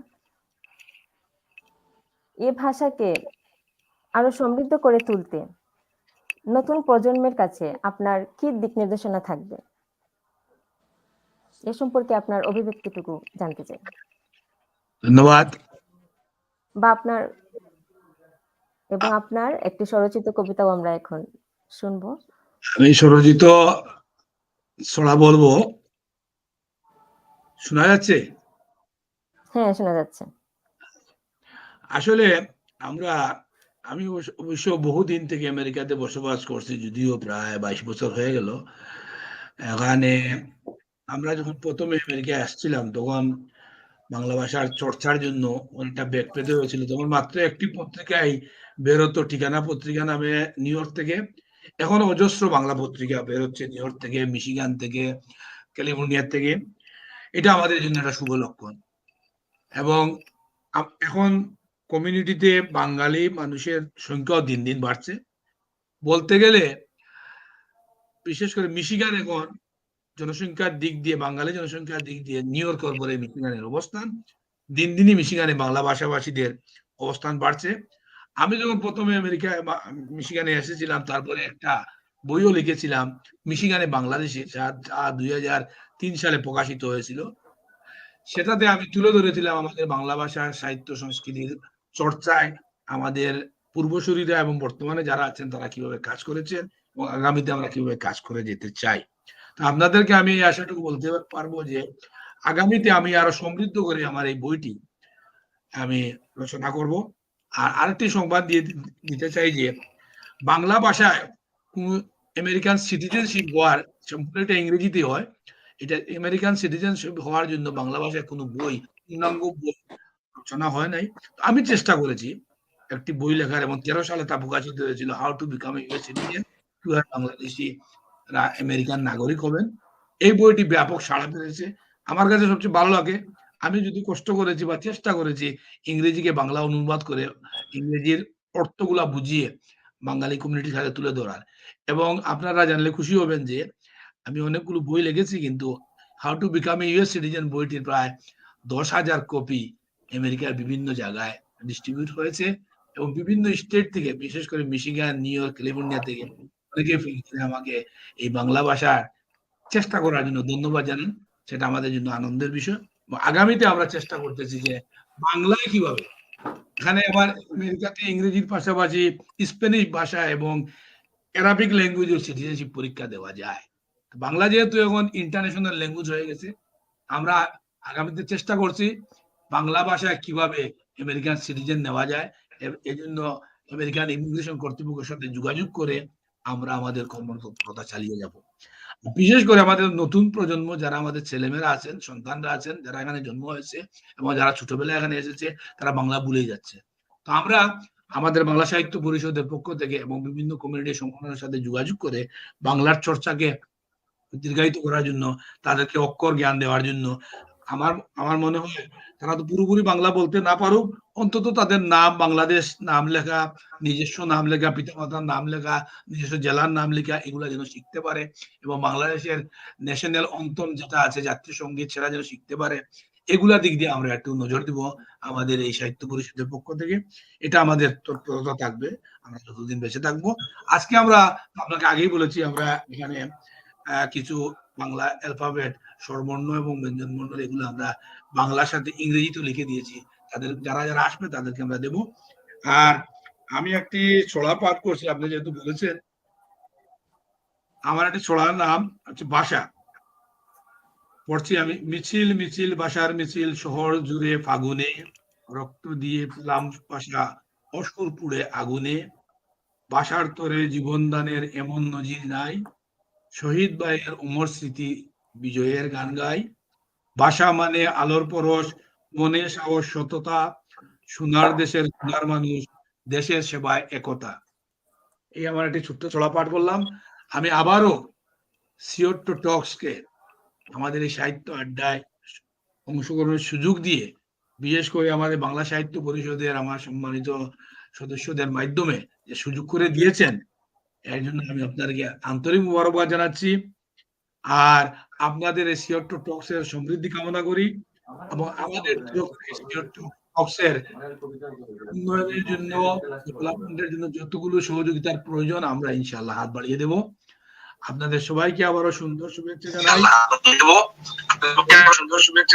এ ভাষাকে আরো সমৃদ্ধ করে তুলতে নতুন প্রজন্মের কাছে আপনার কি দিক নির্দেশনা থাকবে? এ সম্পর্কে আপনার অভিব্যক্তিটুকু জানতে চাই। ধন্যবাদ। বা আপনার একটি স্বরচিত কবিতাও আমরা এখন শুনবো। আমি স্বরচিত ছড়া বলবো, শোনা যাচ্ছে? হ্যাঁ, শোনা যাচ্ছে। আসলে আমি অবশ্য বহুদিন থেকে আমেরিকাতে বসবাস করছি, যদিও প্রায় 22 বছর হয়ে গেল। এখানে আমরা যখন প্রথমে আমেরিকায় আসছিলাম তখন বাংলা ভাষার চর্চার জন্য অনেকটা বেগ পেতে হয়েছিল। তখন মাত্র একটি পত্রিকায় বেরোতো, ঠিকানা পত্রিকা নামে, নিউ ইয়র্ক থেকে। এখন অজস্র বাংলা পত্রিকা বেরোচ্ছে নিউ ইয়র্ক থেকে, মিশিগান থেকে, ক্যালিফোর্নিয়া থেকে। এটা আমাদের জন্য একটা শুভ লক্ষণ। এবং এখন কমিউনিটিতে বাঙালি মানুষের সংখ্যাও দিন দিন বাড়ছে। বলতে গেলে বিশেষ করে মিশিগান এখন জনসংখ্যার দিক দিয়ে, বাঙালি জনসংখ্যার দিক দিয়ে নিউ ইয়র্কের পরে মিশিগানের অবস্থান। দিন দিনই মিশিগানে বাংলা ভাষাভাষীদের অবস্থান বাড়ছে। আমি যখন প্রথমে আমেরিকায় মিশিগানে এসেছিলাম, তারপরে একটা বইও লিখেছিলাম মিশিগানে বাংলাদেশে, যা 2003 সালে প্রকাশিত হয়েছিল। সেটাতে আমি তুলে ধরেছিলাম আমাদের বাংলা ভাষার সাহিত্য সংস্কৃতির চর্চায় আমাদের পূর্বসূরীরা এবং বর্তমানে যারা আছেন তারা কিভাবে কাজ করেছেন এবং আগামীতে আমরা কিভাবে কাজ করে যেতে চাই। তো আপনাদেরকে আমি এই আশাটুকু বলতে পারবো যে আগামীতে আমি আরো সমৃদ্ধ করে আমার এই বইটি আমি রচনা করব। আর আরেকটি সংবাদ দিতে চাই যে বাংলা ভাষায় আমেরিকান সিটিজেনশিপ হওয়ার, সম্পূর্ণ ইংরেজিতে হয়, এটা আমেরিকান সিটিজেনশিপ হওয়ার জন্য বাংলা ভাষায় কোনো বই, পূর্ণাঙ্গ বই রচনা হয় নাই। আমি চেষ্টা করেছি একটি বই লেখার, এবং 13 সালে তা প্রকাশিত হয়েছিল, how to become a US citizen, কিভাবে বাংলাদেশি আমেরিকান নাগরিক হবেন। এই বইটি ব্যাপক সাড়া পেয়েছে। আমার কাছে সবচেয়ে ভালো লাগে, আমি যদি কষ্ট করেছি বা চেষ্টা করেছি ইংরেজিকে বাংলা অনুবাদ করে ইংরেজির অর্থগুলা বুঝিয়ে বাঙালি কমিউনিটির সাথে তুলে ধরার। এবং আপনারা জানলে খুশি হবেন যে আমি অনেকগুলো বই লিখেছি, কিন্তু how to become a US citizen বইটির প্রায় 10,000 কপি আমেরিকার বিভিন্ন জায়গায় ডিস্ট্রিবিউট হয়েছে, এবং বিভিন্ন স্টেট থেকে, বিশেষ করে মিশিগান, নিউ ইয়র্ক, ক্যালিফোর্নিয়া থেকে অনেকে আমাকে এই বাংলা ভাষার চেষ্টা করার জন্য ধন্যবাদ জানান। সেটা আমাদের জন্য আনন্দের বিষয়। আগামীতে আমরা চেষ্টা করতেছি যে বাংলায় কিভাবে, এখানে আমার আমেরিকাতে ইংরেজির পাশাপাশি স্প্যানিশ ভাষা এবং অ্যারাবিক ল্যাঙ্গুয়েজের সিটিজেনশিপ পরীক্ষা দেওয়া যায়। বাংলা যেহেতু এখন ইন্টারন্যাশনাল ল্যাঙ্গুয়েজ হয়ে গেছে, আমরা আগামীতে চেষ্টা করছি বাংলা ভাষায় কিভাবে আমেরিকান সিটিজেন নেওয়া যায়। এজন্য আমেরিকান ইমিগ্রেশন কর্তৃপক্ষের সাথে যোগাযোগ করে আমরা আমাদের কর্মতৎপরতা চালিয়ে যাব। বিশেষ করে আমাদের নতুন প্রজন্ম, যারা আমাদের ছেলেমেয়েরা আছেন, সন্তানরা আছেন, যারা এখানে জন্ম হয়েছে এবং যারা ছোটবেলায় এখানে এসেছে, তারা বাংলা ভুলেই যাচ্ছে। তো আমরা আমাদের বাংলা সাহিত্য পরিষদের পক্ষ থেকে এবং বিভিন্ন কমিউনিটি সংগঠনের সাথে যোগাযোগ করে বাংলার চর্চাকে দীর্ঘায়িত করার জন্য, তাদেরকে অক্ষর জ্ঞান দেওয়ার জন্য, আমার মনে হয় তারা তো পুরোপুরি বাংলা বলতে না পারুক, অন্তত তাদের নাম, বাংলাদেশ নাম লেখা, নিজস্ব নাম লেখা, পিতামাতার নাম লেখা, নিজস্ব জেলার নাম লেখা, এগুলা যেন শিখতে পারে, এবং বাংলাদেশের ন্যাশনাল অন্তম যেটা আছে, জাতীয় সঙ্গীত, সেটা যেন শিখতে পারে। এগুলা দিক দিয়ে আমরা একটু নজর দিব আমাদের এই সাহিত্য পরিষদের পক্ষ থেকে। এটা আমাদের তৎপরতা থাকবে আমরা যতদিন বেঁচে থাকবো। আজকে আমরা আপনাকে আগেই বলেছি, আমরা এখানে কিছু বাংলা অ্যালফাবেট, স্বরবর্ণ এবং ব্যঞ্জনবর্ণ, এগুলো আমরা বাংলার সাথে ইংরেজিতে লিখে দিয়েছি। তাদের যারা যারা আসবে তাদেরকে আমরা দেব। আর আমি একটি ছড়া পাঠ করছি, আপনি যেহেতু বলেছেন। আমার একটি ছড়ার নাম হচ্ছে ভাষা। পড়ছি আমি। মিছিল মিছিল ভাষার মিছিল, শহর জুড়ে ফাগুনে, রক্ত দিয়ে পেলাম ভাষা, অস্কুর পুড়ে আগুনে, ভাষার তরে জীবন দানের এমন নজির নাই, শহীদ ভাইয়ের অমর স্মৃতি, বিজয়ের গান গাই, ভাষা মানে আলোর পরশ, মনে সাহস, সততা, সোনার দেশের সোনার মানুষ, দেশের সেবায় একতা। এই আমার একটি ছোট্ট ছড়া পাঠ করলাম। আমি আবারও সিওটো টক্সকে আমাদের এই সাহিত্য আড্ডায় অংশগ্রহণের সুযোগ দিয়ে, বিশেষ করে আমাদের বাংলা সাহিত্য পরিষদের আমার সম্মানিত সদস্যদের মাধ্যমে যে সুযোগ করে দিয়েছেন, এর জন্য আমি আপনাদেরকে আন্তরিক মোবারকবাদ জানাচ্ছি। আর আপনাদের এই সিওটো টক্স এর সমৃদ্ধি কামনা করি, এবং আমাদের বক্সের উন্নয়নের জন্য, ডেভেলপমেন্টের জন্য যতগুলো সহযোগিতার প্রয়োজন আমরা ইনশাআল্লাহ হাত বাড়িয়ে দেব। আপনাদের সবাইকে আবারও সুন্দর শুভেচ্ছা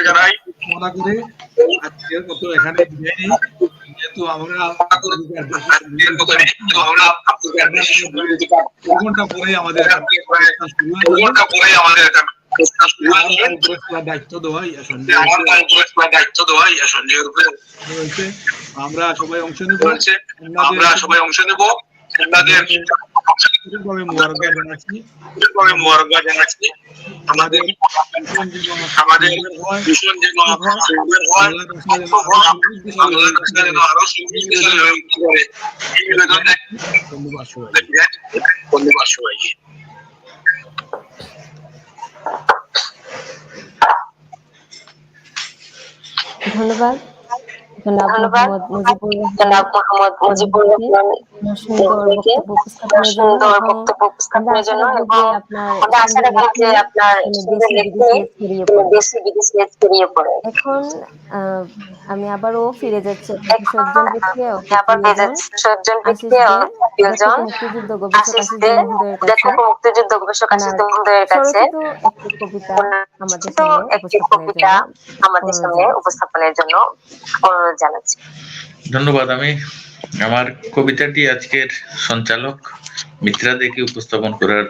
জানাই। মনে করে আজকের মতো এখানে বিদায় নিই। যেহেতু আমরা 2 ঘন্টা পরে আমাদের দায়িত্ব দেওয়াই রয়েছে। আমরা সবাই অংশ নেব। মোবারকবাদ জানাচ্ছি। আমাদের ভীষণ যেন ধন্যবাদ সবাইকে। ধন্যবাদ জনাব মোহাম্মদ মুজিবুর রহমান সুন্দর বক্তব্য উপস্থাপনের জন্য এবং আমরা আশা রাখি যে আপনার সুন্দর লেখনী দেশে বিদেশে ছড়িয়ে পড়ে। এখন আমি আবারও ফিরে যাচ্ছি সজ্জন ব্যক্তিকে মুক্তিযুদ্ধ গবেষক মহোদয়ের কাছে একটি কবিতা আমাদের সামনে উপস্থাপনের জন্য অনুরোধ জানাচ্ছি। ধন্যবাদ। আমি আমার কবিতাটি আজকের সঞ্চালক মিত্রাদেরকে উপস্থাপন করার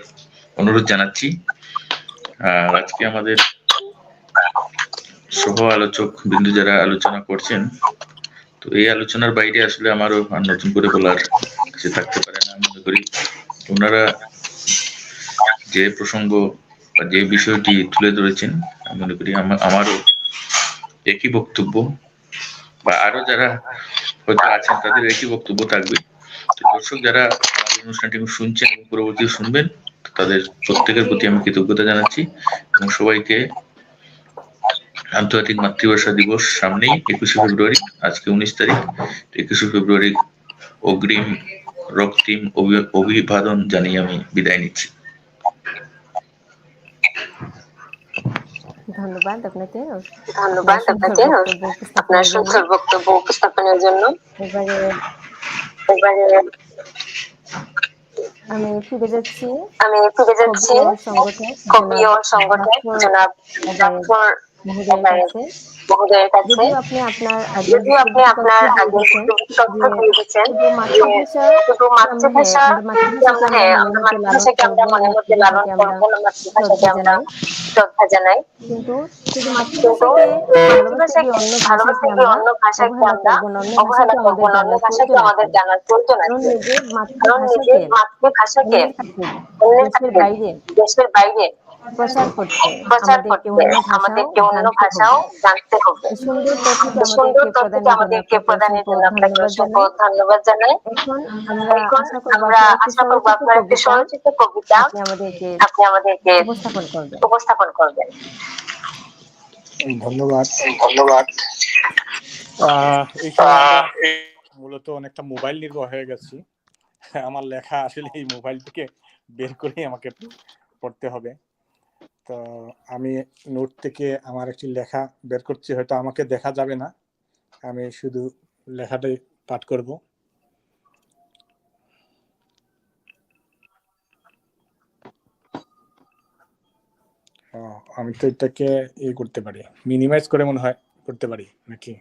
অনুরোধ জানাচ্ছি। আর আজকে আমাদের সহ আলোচক বিন্দু যারা আলোচনা করছেন, তো এই আলোচনার বাইরে আসলে আমারও নতুন করে বলার কিছু থাকতে পারে না। মনে করি ওনারা যে প্রসঙ্গ বা যে বিষয়টি তুলে ধরেছেন, আমি মনে করি আমারও একই বক্তব্য বা আরো যারা হয়তো আছেন তাদের একই বক্তব্য থাকবে। তো দর্শক যারা আমাদের অনুষ্ঠানটি শুনছেন এবং পরবর্তী শুনবেন, তাদের প্রত্যেকের প্রতি আমি কৃতজ্ঞতা জানাচ্ছি এবং সবাইকে আন্তর্জাতিক মাতৃভাষা দিবস সামনেই 21শে ফেব্রুয়ারি, আজকে 19 তারিখ, 21শে ফেব্রুয়ারি অগ্রিম রক্তিম অভিবাদন জানিয়ে আমি বিদায় নিচ্ছি। ধন্যবাদ আপনাকে আপনার সুন্দর বক্তব্য উপস্থাপনের জন্য। এবারে আমি ফিরে যাচ্ছি কবি ও সংগঠক জনাব জাফর মহোদয়ের কাছে। যদিও আপনি আপনার আগে তথ্য দিয়েছেন শুধু মাতৃভাষা আমরা মাতৃভাষাকে আমরা মনের মধ্যে লালন করবো, মাতৃভাষাকে আমরা শ্রদ্ধা জানাই, কিন্তু মাতৃভাষাকে ভালোবাসা দিয়ে অন্য ভাষাকে আমরা অবহেলা করবো না, অন্য ভাষাকে আমাদের জানার প্রয়োজন আছে। কারণ নিজের মাতৃভাষাকে দেশের বাইরে প্রচার করতে আমাদেরকে অন্য ভাষাও জানতে হবে। সুন্দর তথ্যটি আমাদেরকে প্রদানের জন্য আপনাকে অসংখ্য ধন্যবাদ জানাই। এখন আমরা আশা করবো আপনার একটি স্বরচিত কবিতা আপনি আমাদেরকে উপস্থাপন করবেন। ধন্যবাদ। মূলত অনেকটা মোবাইল নির্ভর হয়ে গেছি। আমার লেখা আসলে এই মোবাইল থেকে বের করে আমাকে পড়তে হবে। তো আমি নোট থেকে আমার একটি লেখা বের করছি, হয়তো আমাকে দেখা যাবে না, আমি শুধু লেখাটাই পাঠ করব। আমি তো এটাকে করতে পারি, মিনিমাইজ করে মনে হয় করতে পারি নাকি?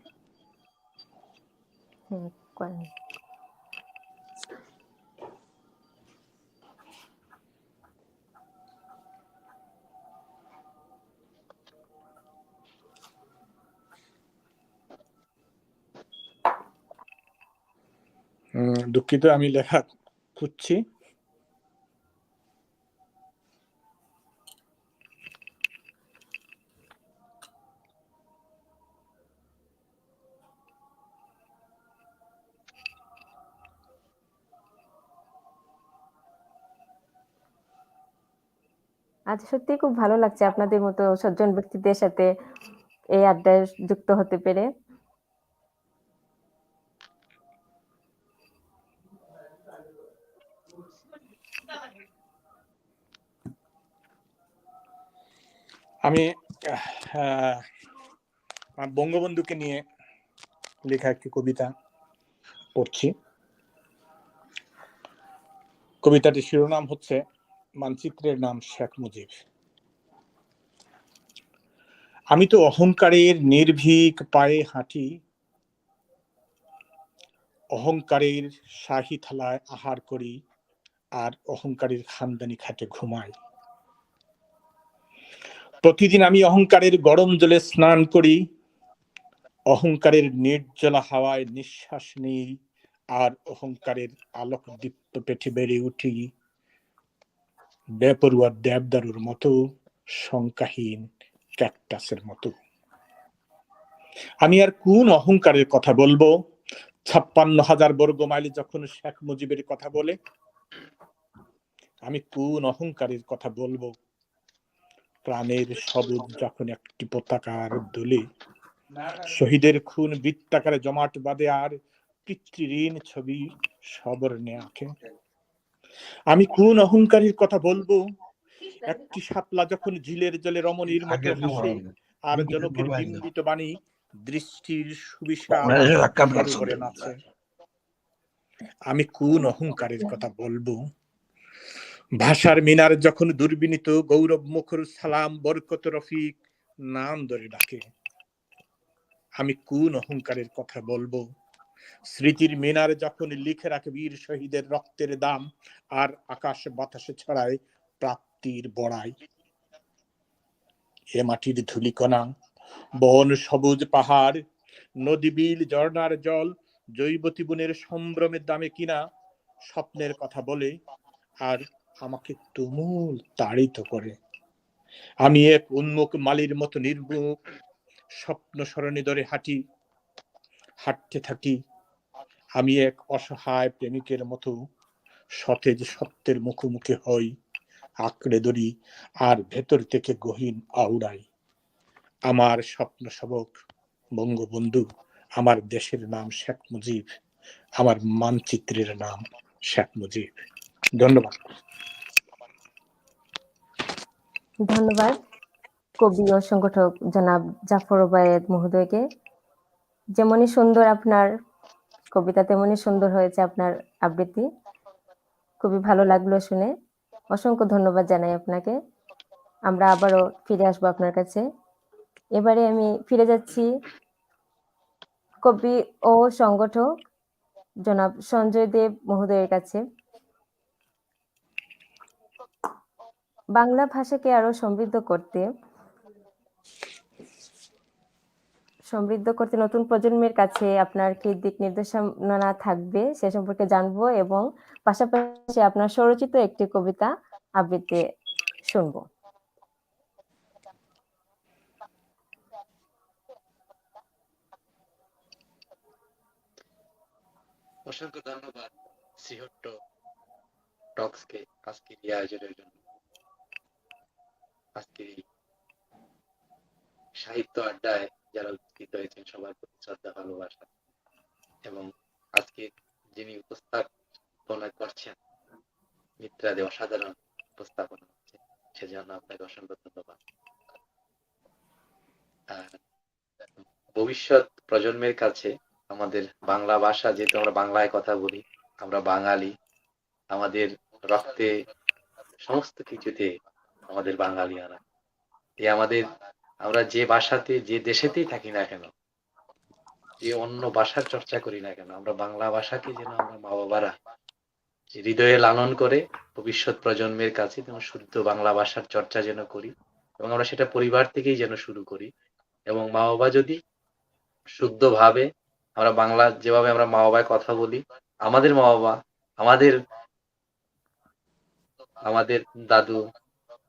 দুঃখিত, আমি লেখা খুঁজছি। আজ সত্যি খুব ভালো লাগছে আপনাদের মতো সজ্জন ব্যক্তিদের সাথে এই আড্ডায় যুক্ত হতে পেরে। আমি বঙ্গবন্ধুকে নিয়ে লেখা একটি কবিতা পড়ছি। কবিতাটির শিরোনাম হচ্ছে মানচিত্রের নাম শেখ মুজিব। আমি তো অহংকারের নির্ভীক পায়ে হাঁটি, অহংকারের শাহী থালায় আহার করি, আর অহংকারের খানদানি খাটে ঘুমাই। প্রতিদিন আমি অহংকারের গরম জলে স্নান করি, অহংকারের নির্জলা হাওয়ায় নিঃশ্বাস নিই, আর অহংকারের আলোক দীপ্ত পেটে বেড়ে উঠি বেপরুয়া দেবদারুর মতো, শঙ্কাহীন ক্যাকটাসের মতো। আমি আর কোন অহংকারের কথা বলবো? 56,000 বর্গ মাইল যখন শেখ মুজিবের কথা বলে, আমি কোন অহংকারের কথা বলবো? প্রাণের সবুজ যখন একটি পতাকার দোলে, শহীদের খুন বৃত্তাকারে জমাট বাঁধে, আর পিতৃঋণ ছবি সবর্ণে আঁকে। আমি কোন অহংকারের কথা বলবো? একটি শাপলা যখন ঝিলের জলে রমণীর মতো হাসে, আর জনকের বিম্বিত বাণী দৃষ্টির সুবিশাল সরোবরে নাচে। আমি কোন অহংকারের কথা বলবো? ভাষার মিনার যখন দুর্বিনীত গৌরব মুখর সালাম বরকত রফিক নাম ধরে ডাকে। আমি কোন অহংকারের কথা বলবো? স্মৃতির মিনার যখন লিখে রাখে বীর শহীদের রক্তের দাম, আর আকাশ বাতাসে ছড়ায় প্রাপ্তির বড়াই। এ মাটির ধুলিকণা, বন সবুজ পাহাড়, নদী বিল ঝর্ণার জল, জৈবতী বনের সম্ভ্রমের দামে কিনা স্বপ্নের কথা বলে, আর আমাকে তুমুল তাড়িত করে। আমি এক উন্মুখ মালির মতো নির্মুখ স্বপ্ন সরণি ধরে হাঁটতে থাকি। আমি এক অসহায় প্রেমিকের মতো সতেজ সত্যের মুখোমুখি হই, আঁকড়ে ধরি, আর ভেতর থেকে গহীন আওড়াই। আমার স্বপ্ন সবক বঙ্গবন্ধু, আমার দেশের নাম শেখ মুজিব, আমার মানচিত্রের নাম শেখ মুজিব। ধন্যবাদ। ধন্যবাদ কবি ও সংগঠক জনাব জাফর ওবায়েদ মহোদয়কে। যেমনই সুন্দর আপনার কবিতা, তেমনই সুন্দর হয়েছে আপনার আবৃত্তি। খুবই ভালো লাগলো শুনে। অসংখ্য ধন্যবাদ জানাই আপনাকে। আমরা আবারও ফিরে আসবো আপনার কাছে। এবারে আমি ফিরে যাচ্ছি কবি ও সংগঠক জনাব সঞ্জয় দেব মহোদয়ের কাছে। বাংলা ভাষাকে আরো সমৃদ্ধ করতে নতুন প্রজন্মের কাছে আপনার কি দিক নির্দেশনা থাকবে সে সম্পর্কে জানবো, এবং পাশাপাশি আপনার স্বরচিত একটি কবিতা আবৃত্তি শুনবো। অসংখ্য ধন্যবাদ সিহট্ট টক্সকে আজকের এই আয়োজনের জন্য। আজকের এই সাহিত্য আড্ডায় যারা উপস্থিত হয়েছেন সবার প্রতি শ্রদ্ধা ভালোবাসা, এবং আজকে যিনি উপস্থাপনা করছেন মিত্রাদে অসাধারণ উপস্থাপনা হচ্ছে, সেজন্য আপনাকে অসংখ্য ধন্যবাদ। ভবিষ্যৎ প্রজন্মের কাছে আমাদের বাংলা ভাষা, যেহেতু আমরা বাংলায় কথা বলি, আমরা বাঙালি, আমাদের রক্তে সমস্ত কিছুতে আমাদের বাঙালিয়ানা, আমরা যে ভাষাতে যে দেশেতেই থাকি না কেন, যে অন্য ভাষার চর্চা করি না কেন, আমরা বাংলা ভাষাকে যেন আমরা মা বাবারা হৃদয়ে লালন করে ভবিষ্যৎ প্রজন্মের কাছে যেন শুদ্ধ বাংলা ভাষার চর্চা যেন করি, এবং আমরা সেটা পরিবার থেকেই যেন শুরু করি। এবং মা বাবা যদি শুদ্ধভাবে আমরা বাংলা, যেভাবে আমরা মা বাবায় কথা বলি, আমাদের মা বাবা, আমাদের দাদু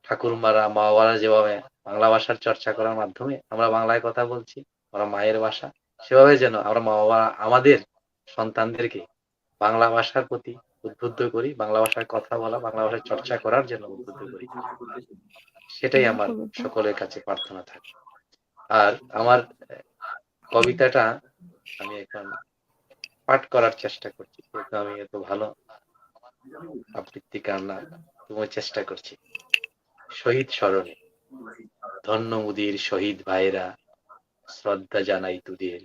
ঠাকুরমারা, মা বাবারা যেভাবে বাংলা ভাষার চর্চা করার মাধ্যমে আমরা বাংলায় কথা বলছি, আমরা মায়ের ভাষা, সেভাবে যেন আমরা মা বাবা আমাদের সন্তানদেরকে বাংলা ভাষার প্রতি উদ্বুদ্ধ করি, বাংলা ভাষায় কথা বলা, বাংলা ভাষায় চর্চা করার জন্য উদ্বুদ্ধ করি। সেটাই আমার সকলের কাছে প্রার্থনা থাকে। আর আমার কবিতাটা আমি এখন পাঠ করার চেষ্টা করছি, কিন্তু আমি এত ভালো আবৃত্তিকার না, তবুও চেষ্টা করছি। শহীদ স্মরণে ধন্য মুদির শহীদ ভাইরা, শ্রদ্ধা জানাই তোদের,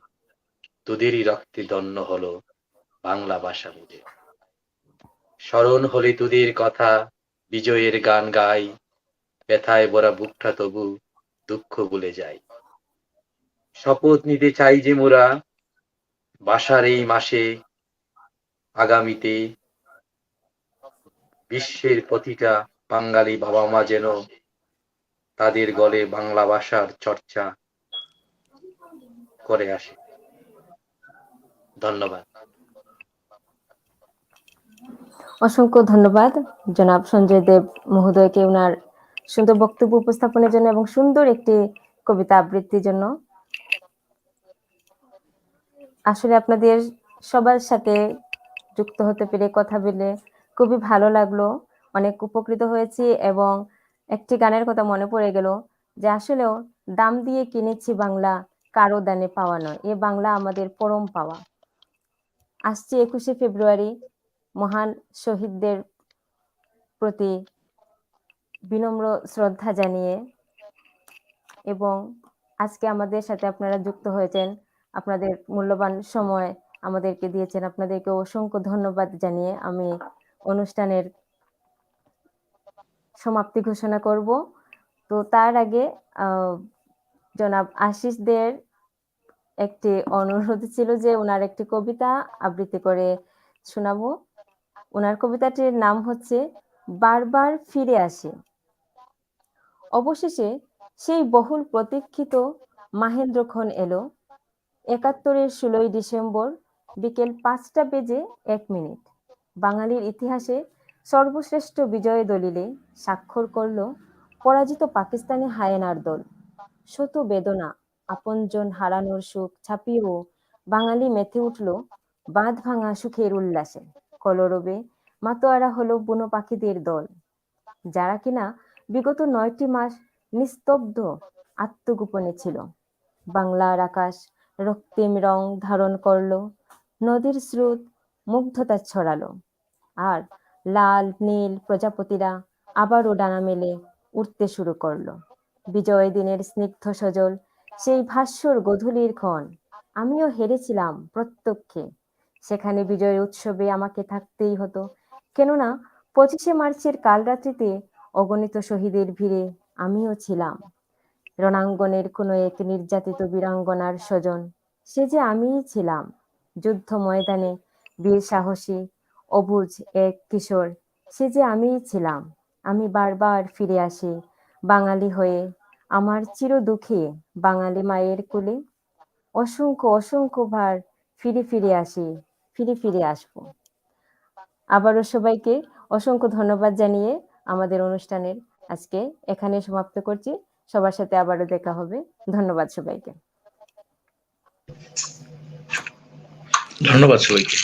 তোদেরই রক্তে দন্য হলো বাংলা ভাষা বুঝে। স্মরণ হলে তোদের কথা বিজয়ের গান গাই, ব্যথায় ভরা বুকটা তবু দুঃখ ভুলে যায়। শপথ নিতে চাই যে মোরা ভাষার এই মাসে আগামীতে বিশ্বের প্রতিটা বাঙালি বাবা মা যেন তাদের গলে বাংলা ভাষার চর্চা করে আসে। ধন্যবাদ। অসংখ্য ধন্যবাদ জনাব সঞ্জয় দেব মহোদয়কে ওনার সুন্দর বক্তব্য উপস্থাপনের জন্য এবং সুন্দর একটি কবিতা আবৃত্তির জন্য। আসলে আপনাদের সবার সাথে যুক্ত হতে পেরে কথা বলে খুবই ভালো লাগলো, অনেক উপকৃত হয়েছি এবং একটি গানের কথা মনে পড়ে গেল যে আসলেও দাম দিয়ে কিনেছি বাংলা, কারো দানে পাওয়া নয়, এ বাংলা আমাদের পরম পাওয়া। আসছে 21শে ফেব্রুয়ারি, মহান শহীদদের প্রতি বিনম্র শ্রদ্ধা জানিয়ে এবং আজকে আমাদের সাথে আপনারা যুক্ত হয়েছেন, আপনাদের মূল্যবান সময় আমাদেরকে দিয়েছেন, আপনাদেরকে অসংখ্য ধন্যবাদ জানিয়ে আমি অনুষ্ঠানের সমাপ্তি ঘোষণা করব। তো তার আগে জনাব আশিস দের একটি অনুরোধ ছিল যে ওনার একটি কবিতা আবৃত্তি করে শোনাবো। ওনার কবিতাটির নাম হচ্ছে বারবার ফিরে আসে। অবশেষে সেই বহুল প্রতীক্ষিত মাহেন্দ্রক্ষণ এলো। ৭১-এর ১৬ই ডিসেম্বর বিকেল ৫টা বেজে ১ মিনিট। বাঙালির ইতিহাসে সর্বশ্রেষ্ঠ বিজয় দলিলে স্বাক্ষর করল পরাজিত পাকিস্তানি হায়েনার দল। শত বেদনা, আপনজন হারানোর সুখ ছাপিয়েও বাঙালি মেতে উঠল বাঁধ ভাঙা সুখের উল্লাসে। কলরবে মাতোয়ারা হলো বুনো পাখিদের দল, যারা কিনা বিগত ৯টি মাস নিস্তব্ধ আত্মগোপনে ছিল। বাংলার আকাশ রক্তিম রং ধারণ করলো, নদীর স্রোত মুগ্ধতা ছড়ালো, আর লাল নীল প্রজাপতিরা আবারও ডানা মেলে উঠতে শুরু করলো। বিজয় দিনের স্নিগ্ধ সজল সেই ভাস্বর গধূলির ক্ষণ, আমিও হেরেছিলাম প্রত্যক্ষে, সেখানে বিজয় উৎসবে আমাকে থাকতেই হতো, কেননা 25শে মার্চের কাল রাত্রিতে অগণিত শহীদের ভিড়ে আমিও ছিলাম রণাঙ্গনের কোনো এক নির্যাতিত বীরাঙ্গনার স্বজন। সে যে আমিই ছিলাম যুদ্ধ ময়দানে বীর সাহসী অবুঝ এক কিশোর, সে যে আমিই ছিলাম। আমি বারবার ফিরে আসি বাঙালি হয়ে, আমার চির দুঃখে বাঙালি মায়ের কোলে। অসংখ্য অসংখ্য বার ফিরে ফিরে আসি, ফিরে ফিরে আসবো। আবারও সবাইকে অসংখ্য ধন্যবাদ জানিয়ে আমাদের অনুষ্ঠানের আজকে এখানে সমাপ্ত করছি। সবার সাথে আবারও দেখা হবে। ধন্যবাদ সবাইকে। ধন্যবাদ সবাইকে।